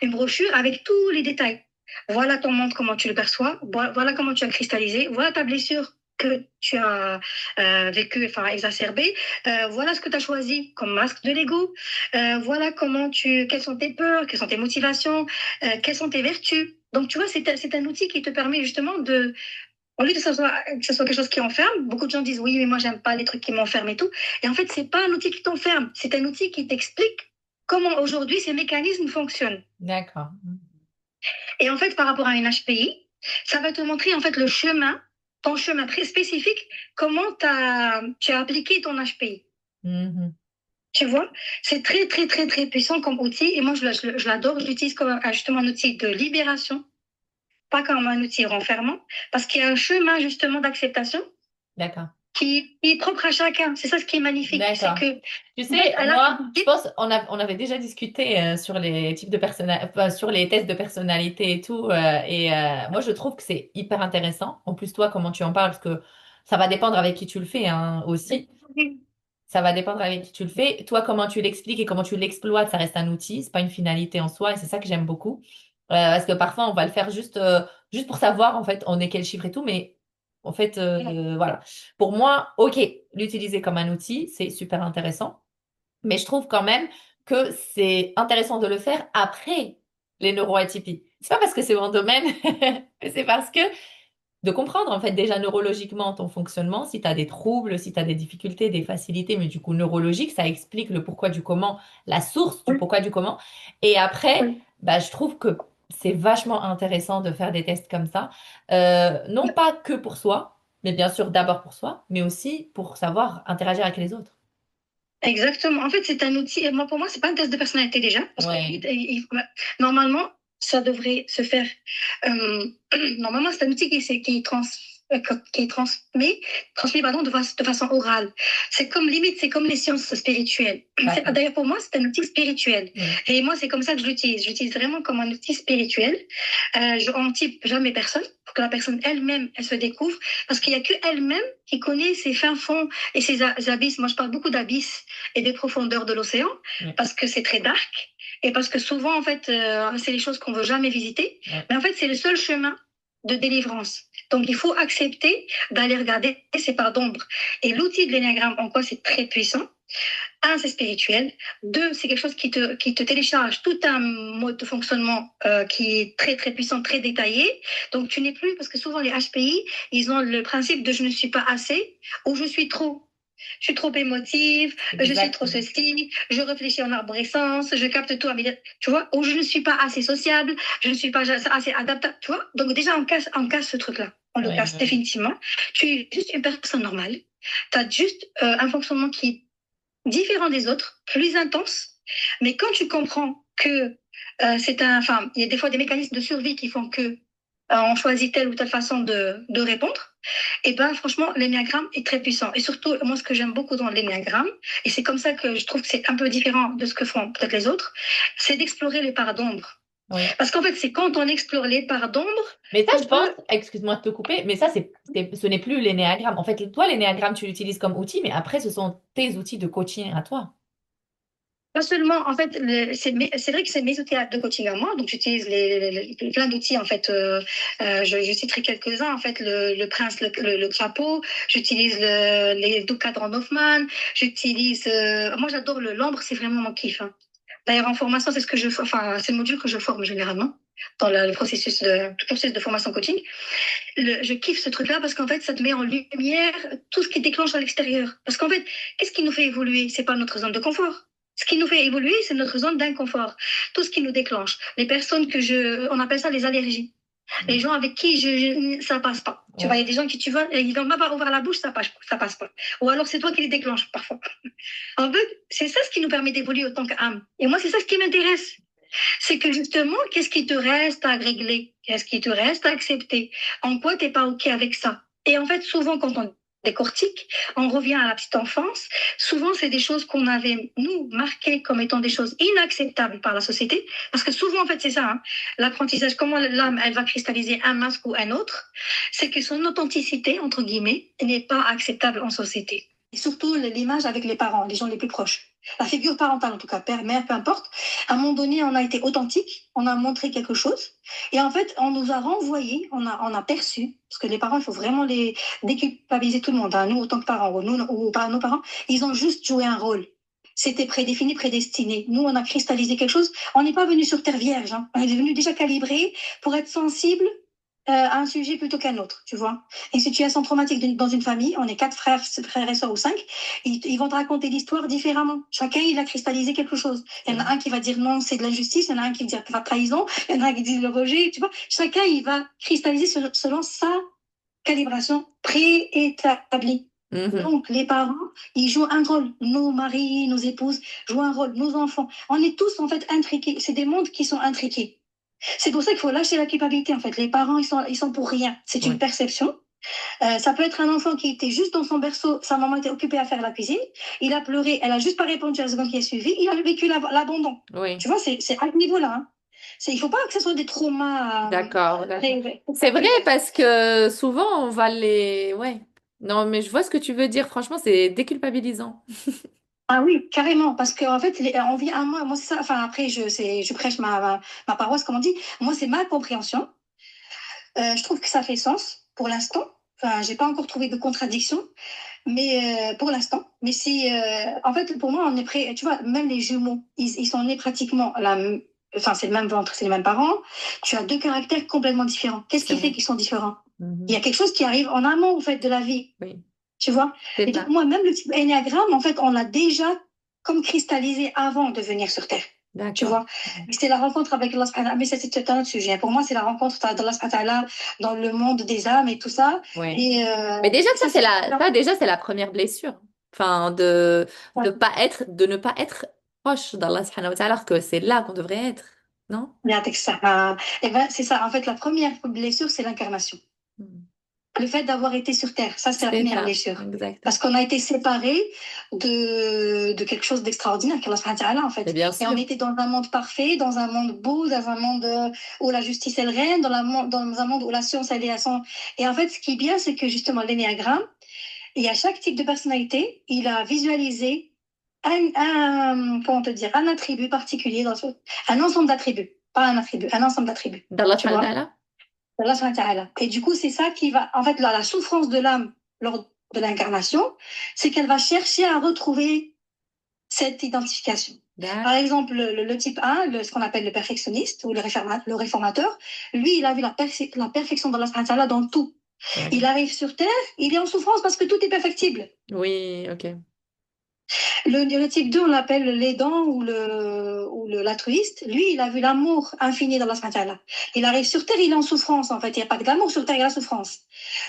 Une brochure avec tous les détails. Voilà ton monde, comment tu le perçois. Voilà comment tu as cristallisé. Voilà ta blessure que tu as vécu, enfin exacerbée. Voilà ce que tu as choisi comme masque de l'ego. Voilà quelles sont tes peurs, quelles sont tes motivations, quelles sont tes vertus. Donc, tu vois, c'est un outil qui te permet justement de, au lieu que ce soit quelque chose qui enferme, beaucoup de gens disent oui, mais moi, j'aime pas les trucs qui m'enferment et tout. Et en fait, c'est pas un outil qui t'enferme, c'est un outil qui t'explique comment aujourd'hui ces mécanismes fonctionnent. D'accord. Et en fait, par rapport à une HPI, ça va te montrer en fait le chemin, ton chemin très spécifique, comment tu as appliqué ton HPI. Mhm. Tu vois, c'est très puissant comme outil. Et moi, je l'adore. Je l'utilise comme justement un outil de libération, pas comme un outil renfermant, parce qu'il y a un chemin justement d'acceptation D'accord. qui est propre à chacun. C'est ça ce qui est magnifique. C'est D'accord. que, Tu en fait, sais, à la moi, je pense on avait déjà discuté sur les types de sur les tests de personnalité et tout. Moi, je trouve que c'est hyper intéressant. En plus, toi, comment tu en parles, parce que ça va dépendre avec qui tu le fais hein, aussi. Ça va dépendre avec qui tu le fais. Toi, comment tu l'expliques et comment tu l'exploites, ça reste un outil, c'est pas une finalité en soi, et c'est ça que j'aime beaucoup. Parce que parfois, on va le faire juste pour savoir, en fait, on est quel chiffre et tout, mais en fait, voilà. Pour moi, ok, l'utiliser comme un outil, c'est super intéressant, mais je trouve quand même que c'est intéressant de le faire après les neuroatypies. C'est pas parce que c'est mon domaine, mais c'est parce que de comprendre en fait déjà neurologiquement ton fonctionnement, si tu as des troubles, si tu as des difficultés, des facilités, mais du coup neurologique, ça explique le pourquoi du comment, la source du pourquoi du comment. Et après, bah, je trouve que c'est vachement intéressant de faire des tests comme ça, non pas que pour soi, mais bien sûr d'abord pour soi, mais aussi pour savoir interagir avec les autres. Exactement. En fait, c'est un outil. Et moi, pour moi, c'est pas un test de personnalité déjà, parce que Ouais. normalement, ça devrait se faire. euh, Normalement, c'est un outil euh, qui est transmis pardon, de façon orale. C'est comme les sciences spirituelles. D'accord. D'ailleurs, pour moi, c'est un outil spirituel. Oui. Et moi, c'est comme ça que je l'utilise. Je l'utilise vraiment comme un outil spirituel. Je ne type jamais personne pour que la personne elle-même, elle se découvre, parce qu'il n'y a que elle-même qui connaît ses fins fonds et ses abysses. Moi, je parle beaucoup d'abysses et des profondeurs de l'océan, Oui. parce que c'est très dark et parce que souvent, en fait, c'est les choses qu'on veut jamais visiter. Oui. Mais en fait, c'est le seul chemin de délivrance. Donc, il faut accepter d'aller regarder ces parts d'ombre. Et l'outil de l'énéagramme, en quoi c'est très puissant. Un, c'est spirituel. Deux, c'est quelque chose qui te télécharge tout un mode de fonctionnement qui est très puissant, très détaillé. Donc, tu n'es plus, parce que souvent les HPI, ils ont le principe de je ne suis pas assez ou je suis trop. Je suis trop émotive, je suis trop Exactement. ceci, je réfléchis en arborescence, je capte tout, tu vois, ou je ne suis pas assez sociable, je ne suis pas assez adaptable, tu vois. Donc déjà, on casse ce truc-là, on le Oui, casse oui. définitivement. Tu es juste une personne normale, tu as juste un fonctionnement qui est différent des autres, plus intense, mais quand tu comprends que enfin, il y a des fois des mécanismes de survie qui font que on choisit telle ou telle façon de répondre, et ben franchement, l'énéagramme est très puissant. Et surtout, moi, ce que j'aime beaucoup dans l'énéagramme, et c'est comme ça que je trouve que c'est un peu différent de ce que font peut-être les autres, c'est d'explorer les parts d'ombre. Oui. Parce qu'en fait, c'est quand on explore les parts d'ombre Mais ça, qu'on je pense, peut. excuse-moi de te couper, mais ça, ce n'est plus l'énéagramme. En fait, toi, l'énéagramme, tu l'utilises comme outil, mais après, ce sont tes outils de coaching à toi. Pas seulement, en fait, c'est vrai que c'est mes outils de coaching à moi, donc j'utilise plein d'outils, en fait. Je citerai quelques-uns, en fait, le prince, le crapaud, j'utilise les 12 cadrans d'Hoffman, j'utilise. Moi, j'adore l'ombre, c'est vraiment mon kiff. Hein. D'ailleurs, en formation, c'est ce que enfin, c'est le module que je forme généralement. dans le processus de formation coaching. Je kiffe ce truc-là parce qu'en fait, ça te met en lumière tout ce qui déclenche à l'extérieur. Parce qu'en fait, qu'est-ce qui nous fait évoluer? C'est pas notre zone de confort. Ce qui nous fait évoluer, c'est notre zone d'inconfort. Tout ce qui nous déclenche. Les personnes on appelle ça les allergies. Les gens avec qui ça passe pas. Tu vois, il y a des gens qui, tu vois, ils vont même pas ouvrir la bouche, ça passe pas. Ou alors c'est toi qui les déclenches parfois. En fait, c'est ça ce qui nous permet d'évoluer autant qu'âme. Et moi, c'est ça ce qui m'intéresse. C'est que justement, qu'est-ce qui te reste à régler? Qu'est-ce qui te reste à accepter? En quoi t'es pas OK avec ça? Et en fait, souvent, quand on décortique, on revient à la petite enfance. Souvent, c'est des choses qu'on avait, nous, marquées comme étant des choses inacceptables par la société. Parce que souvent, en fait, c'est ça, hein, l'apprentissage, comment l'âme, elle va cristalliser un masque ou un autre, c'est que son authenticité, entre guillemets, n'est pas acceptable en société. Et surtout, l'image avec les parents, les gens les plus proches. La figure parentale, en tout cas, père, mère, peu importe. À un moment donné, on a été authentique, on a montré quelque chose. Et en fait, on nous a renvoyé, on a perçu, parce que les parents, il faut vraiment les déculpabiliser tout le monde, hein, nous, autant que parents, ou nous, ou nos parents, ils ont juste joué un rôle. C'était prédéfini, prédestiné. Nous, on a cristallisé quelque chose. On n'est pas venu sur terre vierge. Hein. On est venu déjà calibré pour être sensible à un sujet plutôt qu'un autre, tu vois. Une situation traumatique dans une famille, on est 4 frères et sœurs ou 5, ils vont te raconter l'histoire différemment. Chacun, il a cristallisé quelque chose. Il y en a un qui va dire non, c'est de l'injustice, il y en a un qui va dire la trahison, il y en a un qui dit le rejet, tu vois. Chacun, il va cristalliser selon sa calibration préétablie. Donc, les parents, ils jouent un rôle. Nos maris, nos épouses jouent un rôle. Nos enfants. On est tous, en fait, intriqués. C'est des mondes qui sont intriqués. C'est pour ça qu'il faut lâcher la culpabilité, en fait. Les parents, ils sont pour rien. C'est une perception. Ça peut être un enfant qui était juste dans son berceau, sa maman était occupée à faire la cuisine, il a pleuré, elle a juste pas répondu à la seconde qui a suivi, il a vécu l'abandon. Oui. Tu vois, c'est à ce niveau-là. Hein. Il faut pas que ce soit des traumas. D'accord, d'accord. C'est vrai parce que souvent on va les... Ouais. Non, mais je vois ce que tu veux dire. Franchement, c'est déculpabilisant. Ah oui, carrément, parce qu'en fait, on vit un mois, moi c'est ça, enfin après, je prêche ma paroisse, comme on dit, moi c'est ma compréhension. Je trouve que ça fait sens pour l'instant. Enfin, j'ai pas encore trouvé de contradiction, mais pour l'instant. Mais si, en fait, pour moi, on est prêt. Tu vois, même les jumeaux, ils sont nés pratiquement enfin, c'est le même ventre, c'est les mêmes parents. Tu as deux caractères complètement différents. Qu'est-ce qui fait qu'ils sont différents? Il y a quelque chose qui arrive en amont, en fait, de la vie. Oui, Tu vois? c'est Et donc, ça. moi, même le type Ennéagramme, en fait, on l'a déjà comme cristallisé avant de venir sur Terre. Tu D'accord. vois? C'est la rencontre avec Allah subhanahu wa ta'ala. Mais ça, c'est un autre sujet. Pour moi, c'est la rencontre d'Allah subhanahu wa ta'ala dans le monde des âmes et tout ça. Oui. Et Mais déjà, ça, ça, c'est ça, déjà, c'est la première blessure. Enfin, de ne pas être proche d'Allah subhanahu wa ta'ala, alors que c'est là qu'on devrait être. Non? bien avec ça. Et ben, c'est ça. En fait, la première blessure, c'est l'incarnation. Hmm. Le fait d'avoir été sur Terre, ça, c'est la C'est première ça, blessure. exact. Parce qu'on a été séparés de quelque chose d'extraordinaire, qu'Allah subhanahu wa ta'ala, en Mais fait. bien Et on sûr. était dans un monde parfait, dans un monde beau, dans un monde où la justice, elle règne, dans un monde où la science, elle est à son... Et en fait, ce qui est bien, c'est que justement, l'énéagramme, et à chaque type de personnalité, il a visualisé comment te dire, un attribut particulier, un ensemble d'attributs. Pas un attribut, un ensemble d'attributs. D'Allah Tu subhanahu wa vois? ta'ala? Allah subhanahu wa ta'ala. Et du coup, c'est ça qui va, en fait, la souffrance de l'âme lors de l'incarnation, c'est qu'elle va chercher à retrouver cette identification. Par D'accord. exemple, le type 1, ce qu'on appelle le perfectionniste ou le réformateur, lui, il a vu la perfection d'Allah subhanahu wa ta'ala dans tout. Il Ouais. arrive sur Terre, il est en souffrance parce que tout est perfectible. Oui, ok. Le type 2, on l'appelle l'aidant l'altruiste. Lui, il a vu l'amour infini d'Allah subhanahu wa ta'ala. Il arrive sur Terre, il est en souffrance, en fait. Il n'y a pas que d'amour sur Terre, il y a la souffrance.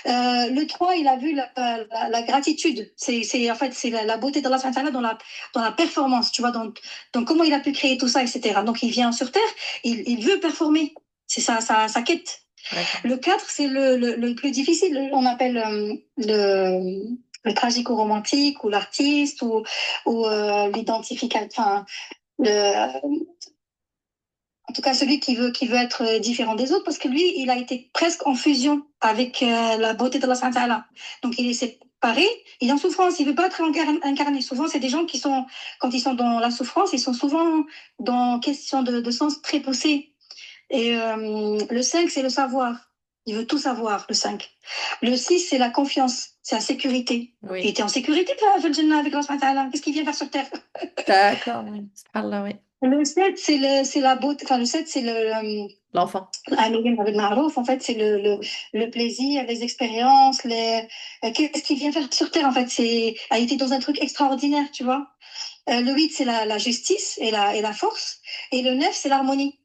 Le 3, il a vu la gratitude. En fait, c'est la beauté d'Allah subhanahu wa ta'ala dans la performance, tu vois, dans comment il a pu créer tout ça, etc. Donc, il vient sur Terre, il veut performer. C'est sa quête. D'accord. Le 4, c'est le plus difficile. On appelle le tragico-romantique ou l'artiste ou l'identificateur. Enfin, en tout cas, celui qui veut être différent des autres, parce que lui, il a été presque en fusion avec la beauté de la Sainte Allah. Donc, il est séparé, il est en souffrance, il veut pas être incarné. Souvent, c'est des gens qui sont, quand ils sont dans la souffrance, ils sont souvent dans question de sens très poussé. Et le 5, c'est le savoir. Il veut tout savoir, le 5. Le 6, c'est la confiance, c'est la sécurité. Il Oui. était en sécurité avec Allah subhanahu wa ta'ala. Qu'est-ce qu'il vient faire sur Terre? D'accord, oui. Subhanallah, oui. Le 7, c'est la beauté. Enfin, le 7, c'est le, L'enfant. Amélie avec Marouf, en fait, c'est le plaisir, les expériences, qu'est-ce qu'il vient faire sur Terre, en fait. A été dans un truc extraordinaire, tu vois. Le 8, c'est la justice et la force. Et le 9, c'est l'harmonie.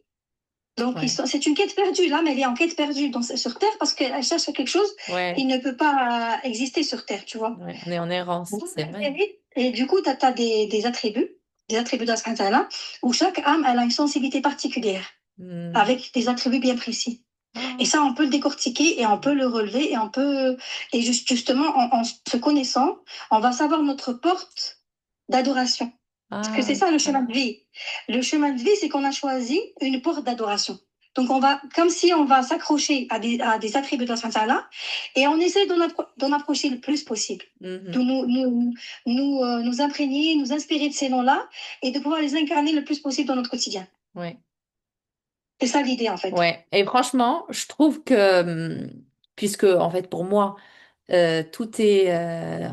Donc, Ouais, c'est une quête perdue. L'âme, elle est en quête perdue sur Terre parce qu'elle cherche quelque chose qui ouais, ne peut pas exister sur Terre, tu vois. ouais. On est en errance, Donc, c'est vrai. et du coup, tu as, des attributs d'Allah, où chaque âme, elle a une sensibilité particulière, Hmm. avec des attributs bien précis. Et Ah, ça, on peut le décortiquer et on peut le relever et justement, en se connaissant, on va savoir notre porte d'adoration. Parce que c'est ah, ça le chemin d'accord. de vie. Le chemin de vie, c'est qu'on a choisi une porte d'adoration. Donc, comme si on va s'accrocher à des attributs de la là et on essaie d'en approcher le plus possible. De Mhm. nous imprégner, nous inspirer de ces noms-là et de pouvoir les incarner le plus possible dans notre quotidien. Ouais. C'est ça l'idée, en fait. Ouais. Et franchement, je trouve que, puisque, en fait, pour moi, tout est...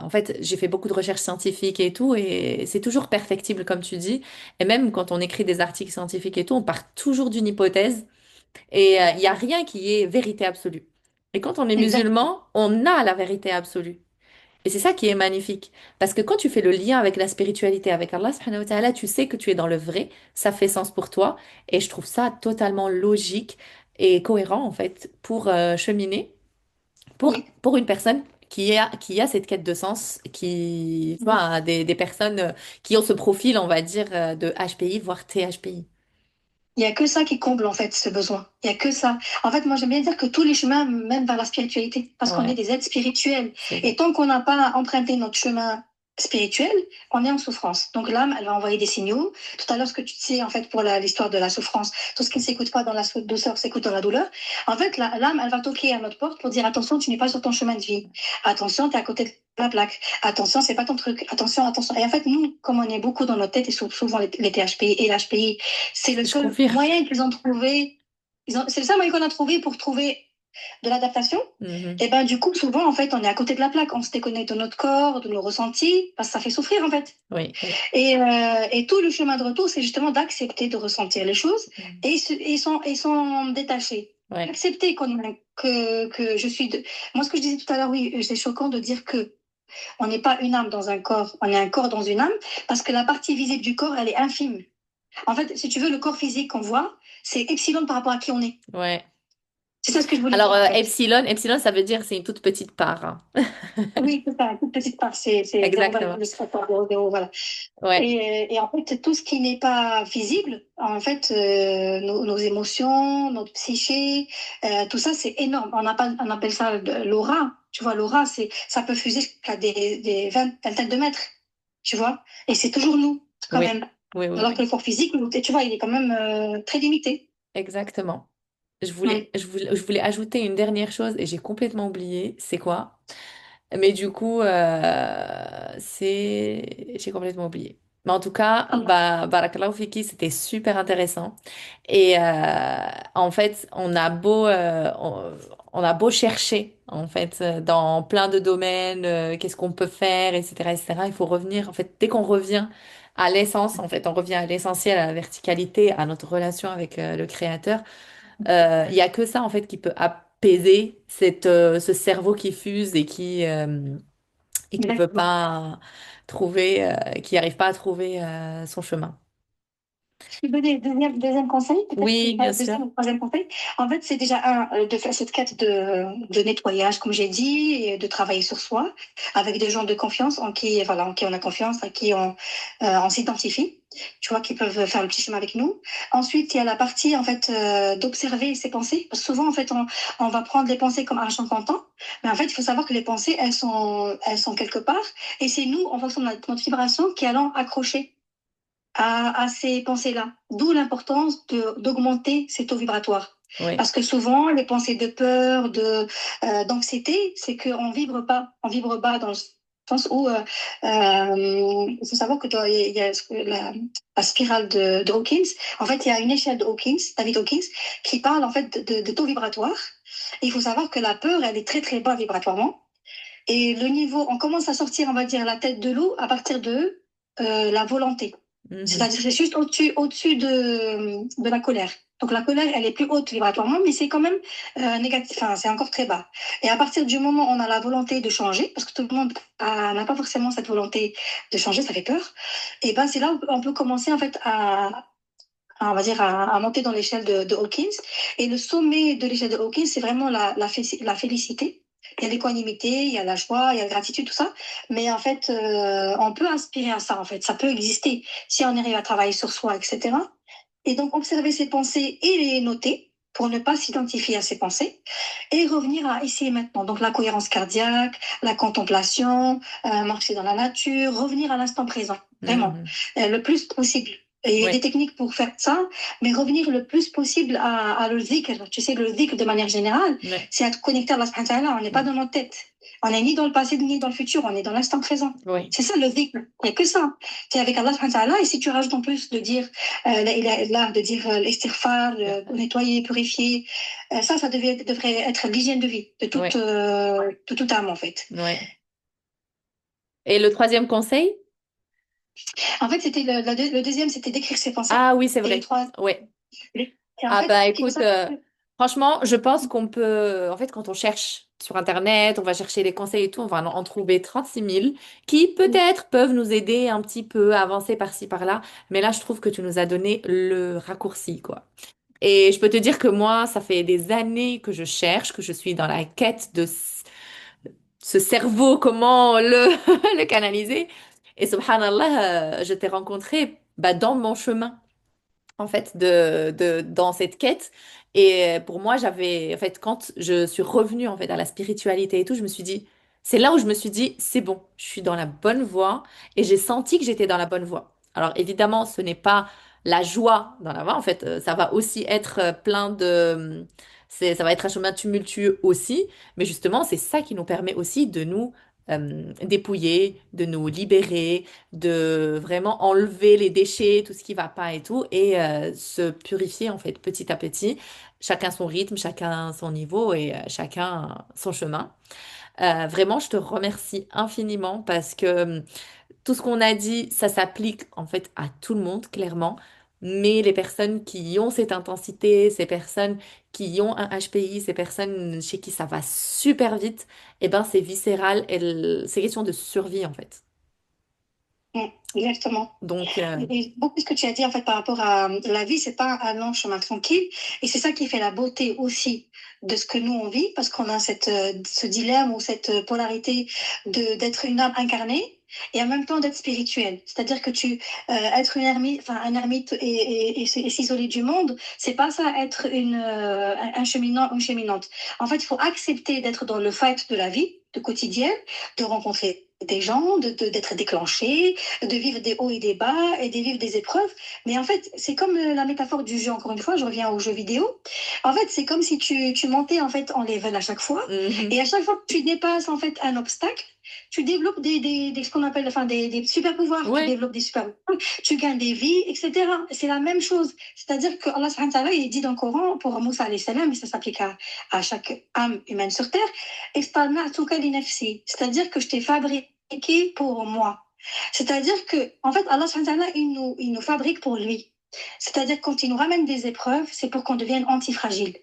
en fait, j'ai fait beaucoup de recherches scientifiques et tout, et c'est toujours perfectible, comme tu dis. Et même quand on écrit des articles scientifiques et tout, on part toujours d'une hypothèse, et il n'y a rien qui est vérité absolue. Et quand on est Exactement. musulman, on a la vérité absolue. Et c'est ça qui est magnifique. Parce que quand tu fais le lien avec la spiritualité, avec Allah subhanahu wa ta'ala, tu sais que tu es dans le vrai, ça fait sens pour toi. Et je trouve ça totalement logique et cohérent, en fait, pour cheminer, Oui. pour une personne qui a cette quête de sens, qui, tu vois, des personnes qui ont ce profil, on va dire, de HPI, voire THPI. Il y a que ça qui comble en fait ce besoin. Il y a que ça. En fait, moi j'aime bien dire que tous les chemins mènent vers la spiritualité parce qu'on est Ouais, des êtres spirituels. c'est Et vrai. tant qu'on n'a pas emprunté notre chemin spirituel, on est en souffrance. Donc l'âme, elle va envoyer des signaux. Tout à l'heure, ce que tu sais en fait pour l'histoire de la souffrance, tout ce qui ne s'écoute pas dans la douceur s'écoute dans la douleur. En fait, l'âme, elle va toquer à notre porte pour dire attention, tu n'es pas sur ton chemin de vie. Attention, tu es à côté de la plaque. Attention, c'est pas ton truc. Attention, attention. Et en fait, nous, comme on est beaucoup dans notre tête et souvent les THP et l'HPI, c'est le Je seul confirme. moyen qu'ils ont trouvé. C'est le seul moyen qu'on a trouvé pour trouver de l'adaptation. Mhm. Et ben du coup, souvent, en fait, on est à côté de la plaque. On se déconnecte de notre corps, de nos ressentis, parce que ça fait souffrir, en fait. Oui, oui. Et tout le chemin de retour, c'est justement d'accepter de ressentir les choses Mhm. et s'en détacher. Ouais, Accepter que je suis... Moi, ce que je disais tout à l'heure, oui, c'est choquant de dire que on n'est pas une âme dans un corps, on est un corps dans une âme, parce que la partie visible du corps, elle est infime. En fait, si tu veux, le corps physique qu'on voit, c'est epsilon par rapport à qui on est. ouais. C'est ça ce que je voulais Alors, dire, en fait. epsilon, ça veut dire c'est une toute petite part, hein. Oui, c'est ça, une toute petite part, c'est Exactement. 0,0, voilà. Ouais, Et en fait, tout ce qui n'est pas visible, en fait, nos émotions, notre psyché, tout ça, c'est énorme. On appelle ça l'aura. Tu vois, l'aura, ça peut fuser jusqu'à des vingtaines de mètres, tu vois. Et c'est toujours nous, quand oui, même. oui, oui, Alors que oui. le corps physique, tu vois, il est quand même très limité. Exactement. Mm. Je voulais ajouter une dernière chose et j'ai complètement oublié. C'est quoi? Mais du coup, j'ai complètement oublié. Mais en tout cas, bah, Barakallahu Fiki, c'était super intéressant. Et en fait, on a beau chercher, en fait, dans plein de domaines, qu'est-ce qu'on peut faire, etc., etc. Il faut revenir, en fait, dès qu'on revient à l'essence, en fait, on revient à l'essentiel, à la verticalité, à notre relation avec le Créateur. Il y a que ça, en fait, qui peut apaiser ce cerveau qui fuse et qui veut Exactement. pas trouver, qui n'arrive pas à trouver son chemin. Je peux donner deuxième conseil, peut-être Oui, bien sûr. deuxième ou troisième conseil. En fait, c'est déjà de faire cette quête de nettoyage, comme j'ai dit, et de travailler sur soi avec des gens de confiance en qui on a confiance, à qui on s'identifie, tu vois, qui peuvent faire le petit chemin avec nous. Ensuite, il y a la partie en fait d'observer ses pensées, parce que souvent en fait on va prendre les pensées comme argent comptant, mais en fait il faut savoir que les pensées elles sont quelque part, et c'est nous en fonction de notre vibration qui allons accrocher à ces pensées-là. D'où l'importance d'augmenter ces taux vibratoires. Oui, Parce que souvent, les pensées de peur, d'anxiété, c'est qu'on vibre pas. On vibre bas dans le sens où il faut savoir que il y a la spirale de Hawkins. En fait, il y a une échelle de Hawkins, David Hawkins, qui parle en fait de taux vibratoires. Et il faut savoir que la peur, elle est très très bas vibratoirement. Et le niveau, on commence à sortir, on va dire, la tête de l'eau à partir de la volonté. Mhm. C'est-à-dire, c'est juste au-dessus de la colère. Donc, la colère, elle est plus haute vibratoirement, mais c'est quand même négatif. Enfin, c'est encore très bas. Et à partir du moment où on a la volonté de changer, parce que tout le monde n'a pas forcément cette volonté de changer, ça fait peur, et ben, c'est là où on peut commencer, en fait, on va dire, à monter dans l'échelle de Hawkins. Et le sommet de l'échelle de Hawkins, c'est vraiment la félicité. Il y a l'équanimité, il y a la joie, il y a la gratitude, tout ça. Mais en fait, on peut aspirer à ça, en fait. Ça peut exister si on arrive à travailler sur soi, etc. Et donc, observer ses pensées et les noter pour ne pas s'identifier à ses pensées et revenir à ici et maintenant. Donc, la cohérence cardiaque, la contemplation, marcher dans la nature, revenir à l'instant présent, vraiment, Mhm. le plus possible. Et il y a des Ouais, techniques pour faire ça, mais revenir le plus possible à le zikr. Tu sais, le zikr de manière générale, ouais, c'est être connecté à Allah subhanahu wa ta'ala. On n'est pas ouais, dans notre tête. On n'est ni dans le passé, ni dans le futur. On est dans l'instant présent. ouais. C'est ça le zikr. Il n'y a que ça. C'est avec Allah subhanahu wa ta'ala. Et si tu rajoutes en plus de dire la ilaha illallah, de dire l'istighfar, de nettoyer, purifier, ça devrait être l'hygiène de vie Ouais, de toute âme, en fait. ouais. Et le troisième conseil? En fait, le deuxième, c'était d'écrire ses pensées. Ah oui, c'est Et le vrai. troisième, Ouais. et en Ah fait, bah il faut écoute, savoir. franchement, je pense qu'on peut, en fait, quand on cherche sur Internet, on va chercher les conseils et tout, on va en trouver 36 000 qui peut-être peuvent nous aider un petit peu à avancer par-ci, par-là. Mais là, je trouve que tu nous as donné le raccourci, quoi. Et je peux te dire que moi, ça fait des années que je cherche, que je suis dans la quête de ce cerveau, comment le, le canaliser. Et subhanallah, je t'ai rencontré bah, dans mon chemin en fait, dans cette quête. Et pour moi, en fait, quand je suis revenue, en fait, à la spiritualité et tout, je me suis dit, c'est là où je me suis dit, c'est bon, je suis dans la bonne voie et j'ai senti que j'étais dans la bonne voie. Alors, évidemment, ce n'est pas la joie dans la voie. En fait, ça va aussi être plein de, ça va être un chemin tumultueux aussi. Mais justement, c'est ça qui nous permet aussi de nous dépouiller, de nous libérer, de vraiment enlever les déchets, tout ce qui va pas et tout, et se purifier en fait petit à petit, chacun son rythme, chacun son niveau et chacun son chemin. Vraiment, je te remercie infiniment parce que tout ce qu'on a dit, ça s'applique en fait à tout le monde, clairement. Mais les personnes qui ont cette intensité, ces personnes qui ont un HPI, ces personnes chez qui ça va super vite, eh ben c'est viscéral et c'est question de survie en fait. Exactement. Donc, Et beaucoup ce que tu as dit en fait par rapport à la vie, c'est pas un long chemin tranquille. Et c'est ça qui fait la beauté aussi de ce que nous on vit, parce qu'on a ce dilemme ou cette polarité d'être une âme incarnée et en même temps d'être spirituel. C'est-à-dire que être une ermite, enfin un ermite et s'isoler du monde, c'est pas ça être un cheminant, une cheminante. En fait, il faut accepter d'être dans le fight de la vie, de quotidien, de rencontrer des gens, d'être déclenché, de vivre des hauts et des bas et de vivre des épreuves. Mais en fait, c'est comme la métaphore du jeu, encore une fois, je reviens aux jeux vidéo. En fait, c'est comme si tu montais en fait en level à chaque fois. mhm. Et à chaque fois que tu dépasses en fait un obstacle, tu développes ce qu'on appelle enfin, des super pouvoirs. Tu Ouais, développes des super pouvoirs, tu gagnes des vies, etc. C'est la même chose. C'est-à-dire que Allah subhanahu wa ta'ala, il dit dans le Coran, pour Moussa alayhi salam, et ça s'applique à chaque âme humaine sur terre, c'est-à-dire que je t'ai fabriqué pour moi. C'est-à-dire que, en fait, Allah subhanahu wa ta'ala, il nous fabrique pour lui. C'est-à-dire quand il nous ramène des épreuves, c'est pour qu'on devienne antifragile.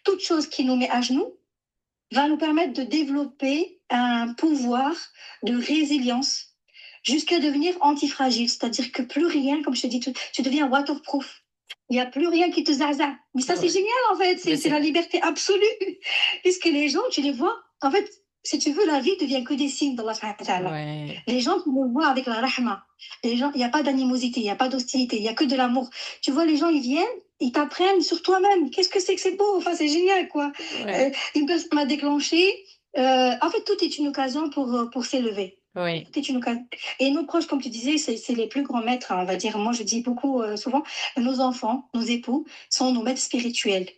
Toute chose qui nous met à genoux va nous permettre de développer un pouvoir de résilience jusqu'à devenir antifragile. C'est-à-dire que plus rien, comme je te dis, tu deviens waterproof. Il n'y a plus rien qui te zaza. Mais ça, c'est ouais, génial, en fait. mais C'est c'est la vrai. liberté absolue. Puisque les gens, tu les vois, en fait, si tu veux, la vie devient que des signes d'Allah subhanahu wa ta'ala. Ouais, Les gens, tu les vois avec la rahma. Les gens, il n'y a pas d'animosité, il n'y a pas d'hostilité, il n'y a que de l'amour. Tu vois, les gens, ils viennent, ils t'apprennent sur toi-même. Qu'est-ce que c'est beau? Enfin, c'est génial, quoi. ouais, Une personne m'a déclenché. En fait, tout est une occasion pour s'élever. ouais, Tout est une occasion. Et nos proches, comme tu disais, c'est les plus grands maîtres, hein, on va dire. Moi, je dis beaucoup souvent, nos enfants, nos époux sont nos maîtres spirituels.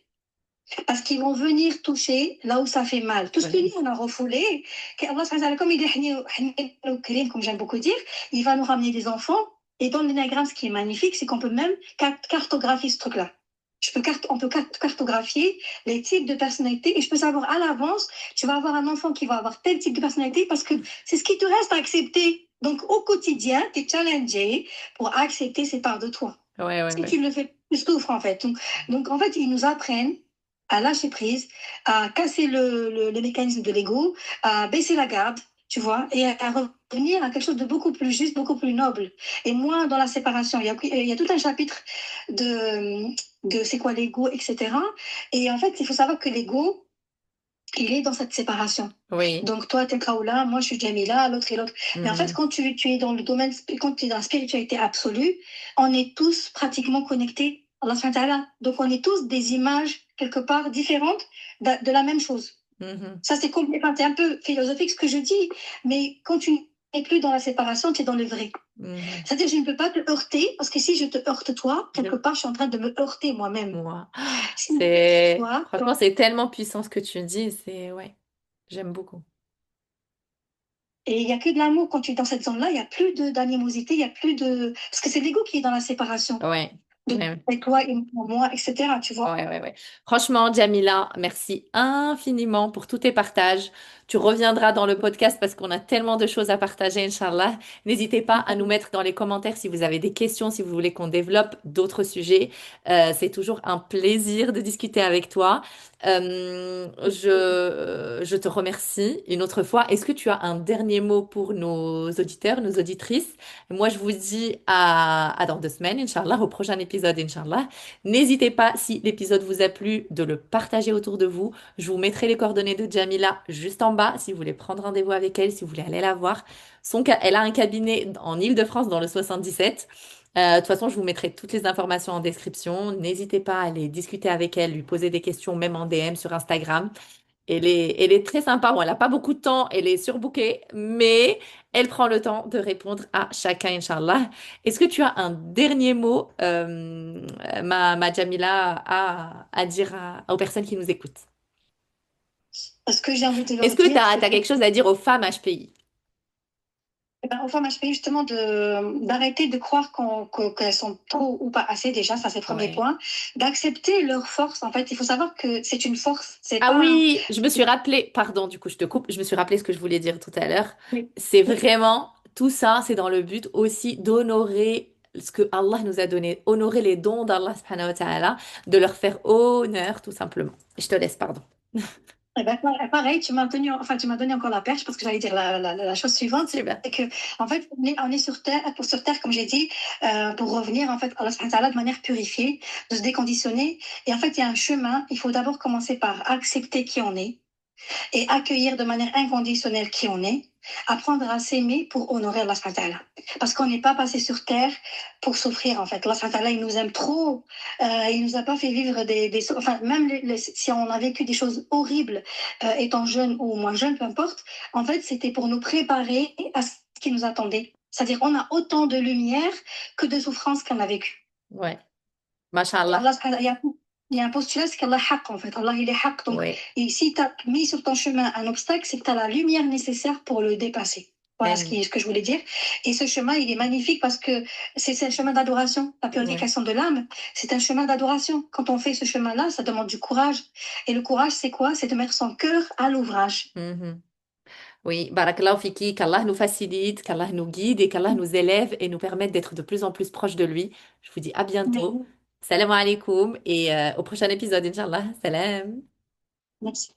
Parce qu'ils vont venir toucher là où ça fait mal. Tout ce que ouais, nous, on a refoulé, qu'Allah, comme il est Hanil Karim, comme j'aime beaucoup dire, il va nous ramener des enfants. Et dans l'énagramme, ce qui est magnifique, c'est qu'on peut même cartographier ce truc-là. On peut cartographier les types de personnalités et je peux savoir à l'avance, tu vas avoir un enfant qui va avoir tel type de personnalité parce que c'est ce qui te reste à accepter. Donc, au quotidien, tu es challengé pour accepter ces parts de toi. Ouais, ouais, Si ouais. tu le fais, tu souffres, en fait. Donc, en fait, ils nous apprennent à lâcher prise, à casser le mécanisme de l'ego, à baisser la garde, tu vois, et à revenir à quelque chose de beaucoup plus juste, beaucoup plus noble, et moins dans la séparation. Il y a tout un chapitre de c'est quoi l'ego, etc. Et en fait, il faut savoir que l'ego, il est dans cette séparation. Oui. Donc, toi, tu es Kaoula, moi, je suis Jamila, l'autre et l'autre. Mais en fait, Mhm. quand tu es dans le domaine, quand tu es dans la spiritualité absolue, on est tous pratiquement connectés à Allah subhanahu wa ta'ala. Donc, on est tous des images, quelque part, différentes de la même chose. Mhm. Ça, enfin, c'est un peu philosophique ce que je dis, mais quand tu n'es plus dans la séparation, tu es dans le vrai. Mhm. C'est-à-dire, je ne peux pas te heurter, parce que si je te heurte toi, quelque De part, je suis en train de me heurter moi-même. moi. Si C'est toi, franchement, c'est tellement puissant ce que tu dis. C'est ouais, j'aime beaucoup. et il n'y a que de l'amour quand tu es dans cette zone-là, il n'y a plus d'animosité, il y a plus de... Parce que c'est l'ego qui est dans la séparation Ouais. de Ouais. et toi et moi, etc. Tu vois? Ouais, ouais, ouais. Franchement, Jamila, merci infiniment pour tous tes partages. Tu reviendras dans le podcast parce qu'on a tellement de choses à partager, Inch'Allah. N'hésitez pas à nous mettre dans les commentaires si vous avez des questions, si vous voulez qu'on développe d'autres sujets. C'est toujours un plaisir de discuter avec toi. Je te remercie une autre fois. Est-ce que tu as un dernier mot pour nos auditeurs, nos auditrices? Moi, je vous dis à dans 2 semaines, Inch'Allah, au prochain épisode, Inch'Allah. N'hésitez pas, si l'épisode vous a plu, de le partager autour de vous. Je vous mettrai les coordonnées de Jamila juste en bas si vous voulez prendre rendez-vous avec elle, si vous voulez aller la voir. Elle a un cabinet en Île-de-France dans le 77. De toute façon, je vous mettrai toutes les informations en description. N'hésitez pas à aller discuter avec elle, lui poser des questions, même en DM sur Instagram. Elle est très sympa. Bon, elle n'a pas beaucoup de temps, elle est surbookée, mais elle prend le temps de répondre à chacun, Inch'Allah. Est-ce que tu as un dernier mot, ma Jamila, à dire aux personnes qui nous écoutent? Ce que j'ai envie de Est-ce leur que tu dire, as, c'est quelque chose à dire aux femmes HPI? eh ben, aux femmes HPI, justement, d'arrêter de croire qu'elles sont trop ou pas assez, déjà, ça c'est le premier Ouais. point. D'accepter leur force, en fait. Il faut savoir que c'est une force, c'est Ah pas un... oui, je me suis rappelé, pardon, du coup, je te coupe, je me suis rappelé ce que je voulais dire tout à l'heure. Oui. C'est Oui. vraiment, tout ça, c'est dans le but aussi d'honorer ce que Allah nous a donné, honorer les dons d'Allah subhanahu wa ta'ala, de leur faire honneur, tout simplement. Je te laisse, pardon. Eh ben, pareil, tu m'as donné encore la perche parce que j'allais dire la chose suivante, c'est Super. que, en fait, on est sur Terre, comme j'ai dit, pour revenir, en fait, à Allah subhanahu wa ta'ala de manière purifiée, de se déconditionner. Et en fait, il y a un chemin. Il faut d'abord commencer par accepter qui on est et accueillir de manière inconditionnelle qui on est, apprendre à s'aimer pour honorer Allah subhanahu wa ta'ala. Parce qu'on n'est pas passé sur terre pour souffrir en fait. Allah subhanahu wa ta'ala, il nous aime trop. Il nous a pas fait vivre enfin même si on a vécu des choses horribles étant jeune ou moins jeune, peu importe. En fait, c'était pour nous préparer à ce qui nous attendait. C'est-à-dire, on a autant de lumière que de souffrance qu'on a vécu. Ouais. Et Mashallah. Allah, il y a un postulat, c'est qu'Allah haq, en fait. Allah, il est haq. Donc, Oui. et si tu as mis sur ton chemin un obstacle, c'est que tu as la lumière nécessaire pour le dépasser. Voilà Amen. ce que je voulais dire. Et ce chemin, il est magnifique parce que c'est un chemin d'adoration. La Ouais. purification de l'âme, c'est un chemin d'adoration. Quand on fait ce chemin-là, ça demande du courage. Et le courage, c'est quoi? C'est de mettre son cœur à l'ouvrage. Mhm. Oui, barakallahu fiki, qu'Allah nous facilite, qu'Allah nous guide et qu'Allah nous élève et nous permette d'être de plus en plus proches de lui. Je vous dis à bientôt. Oui, Salam alaikum et au prochain épisode, Inch'Allah. Salam. merci.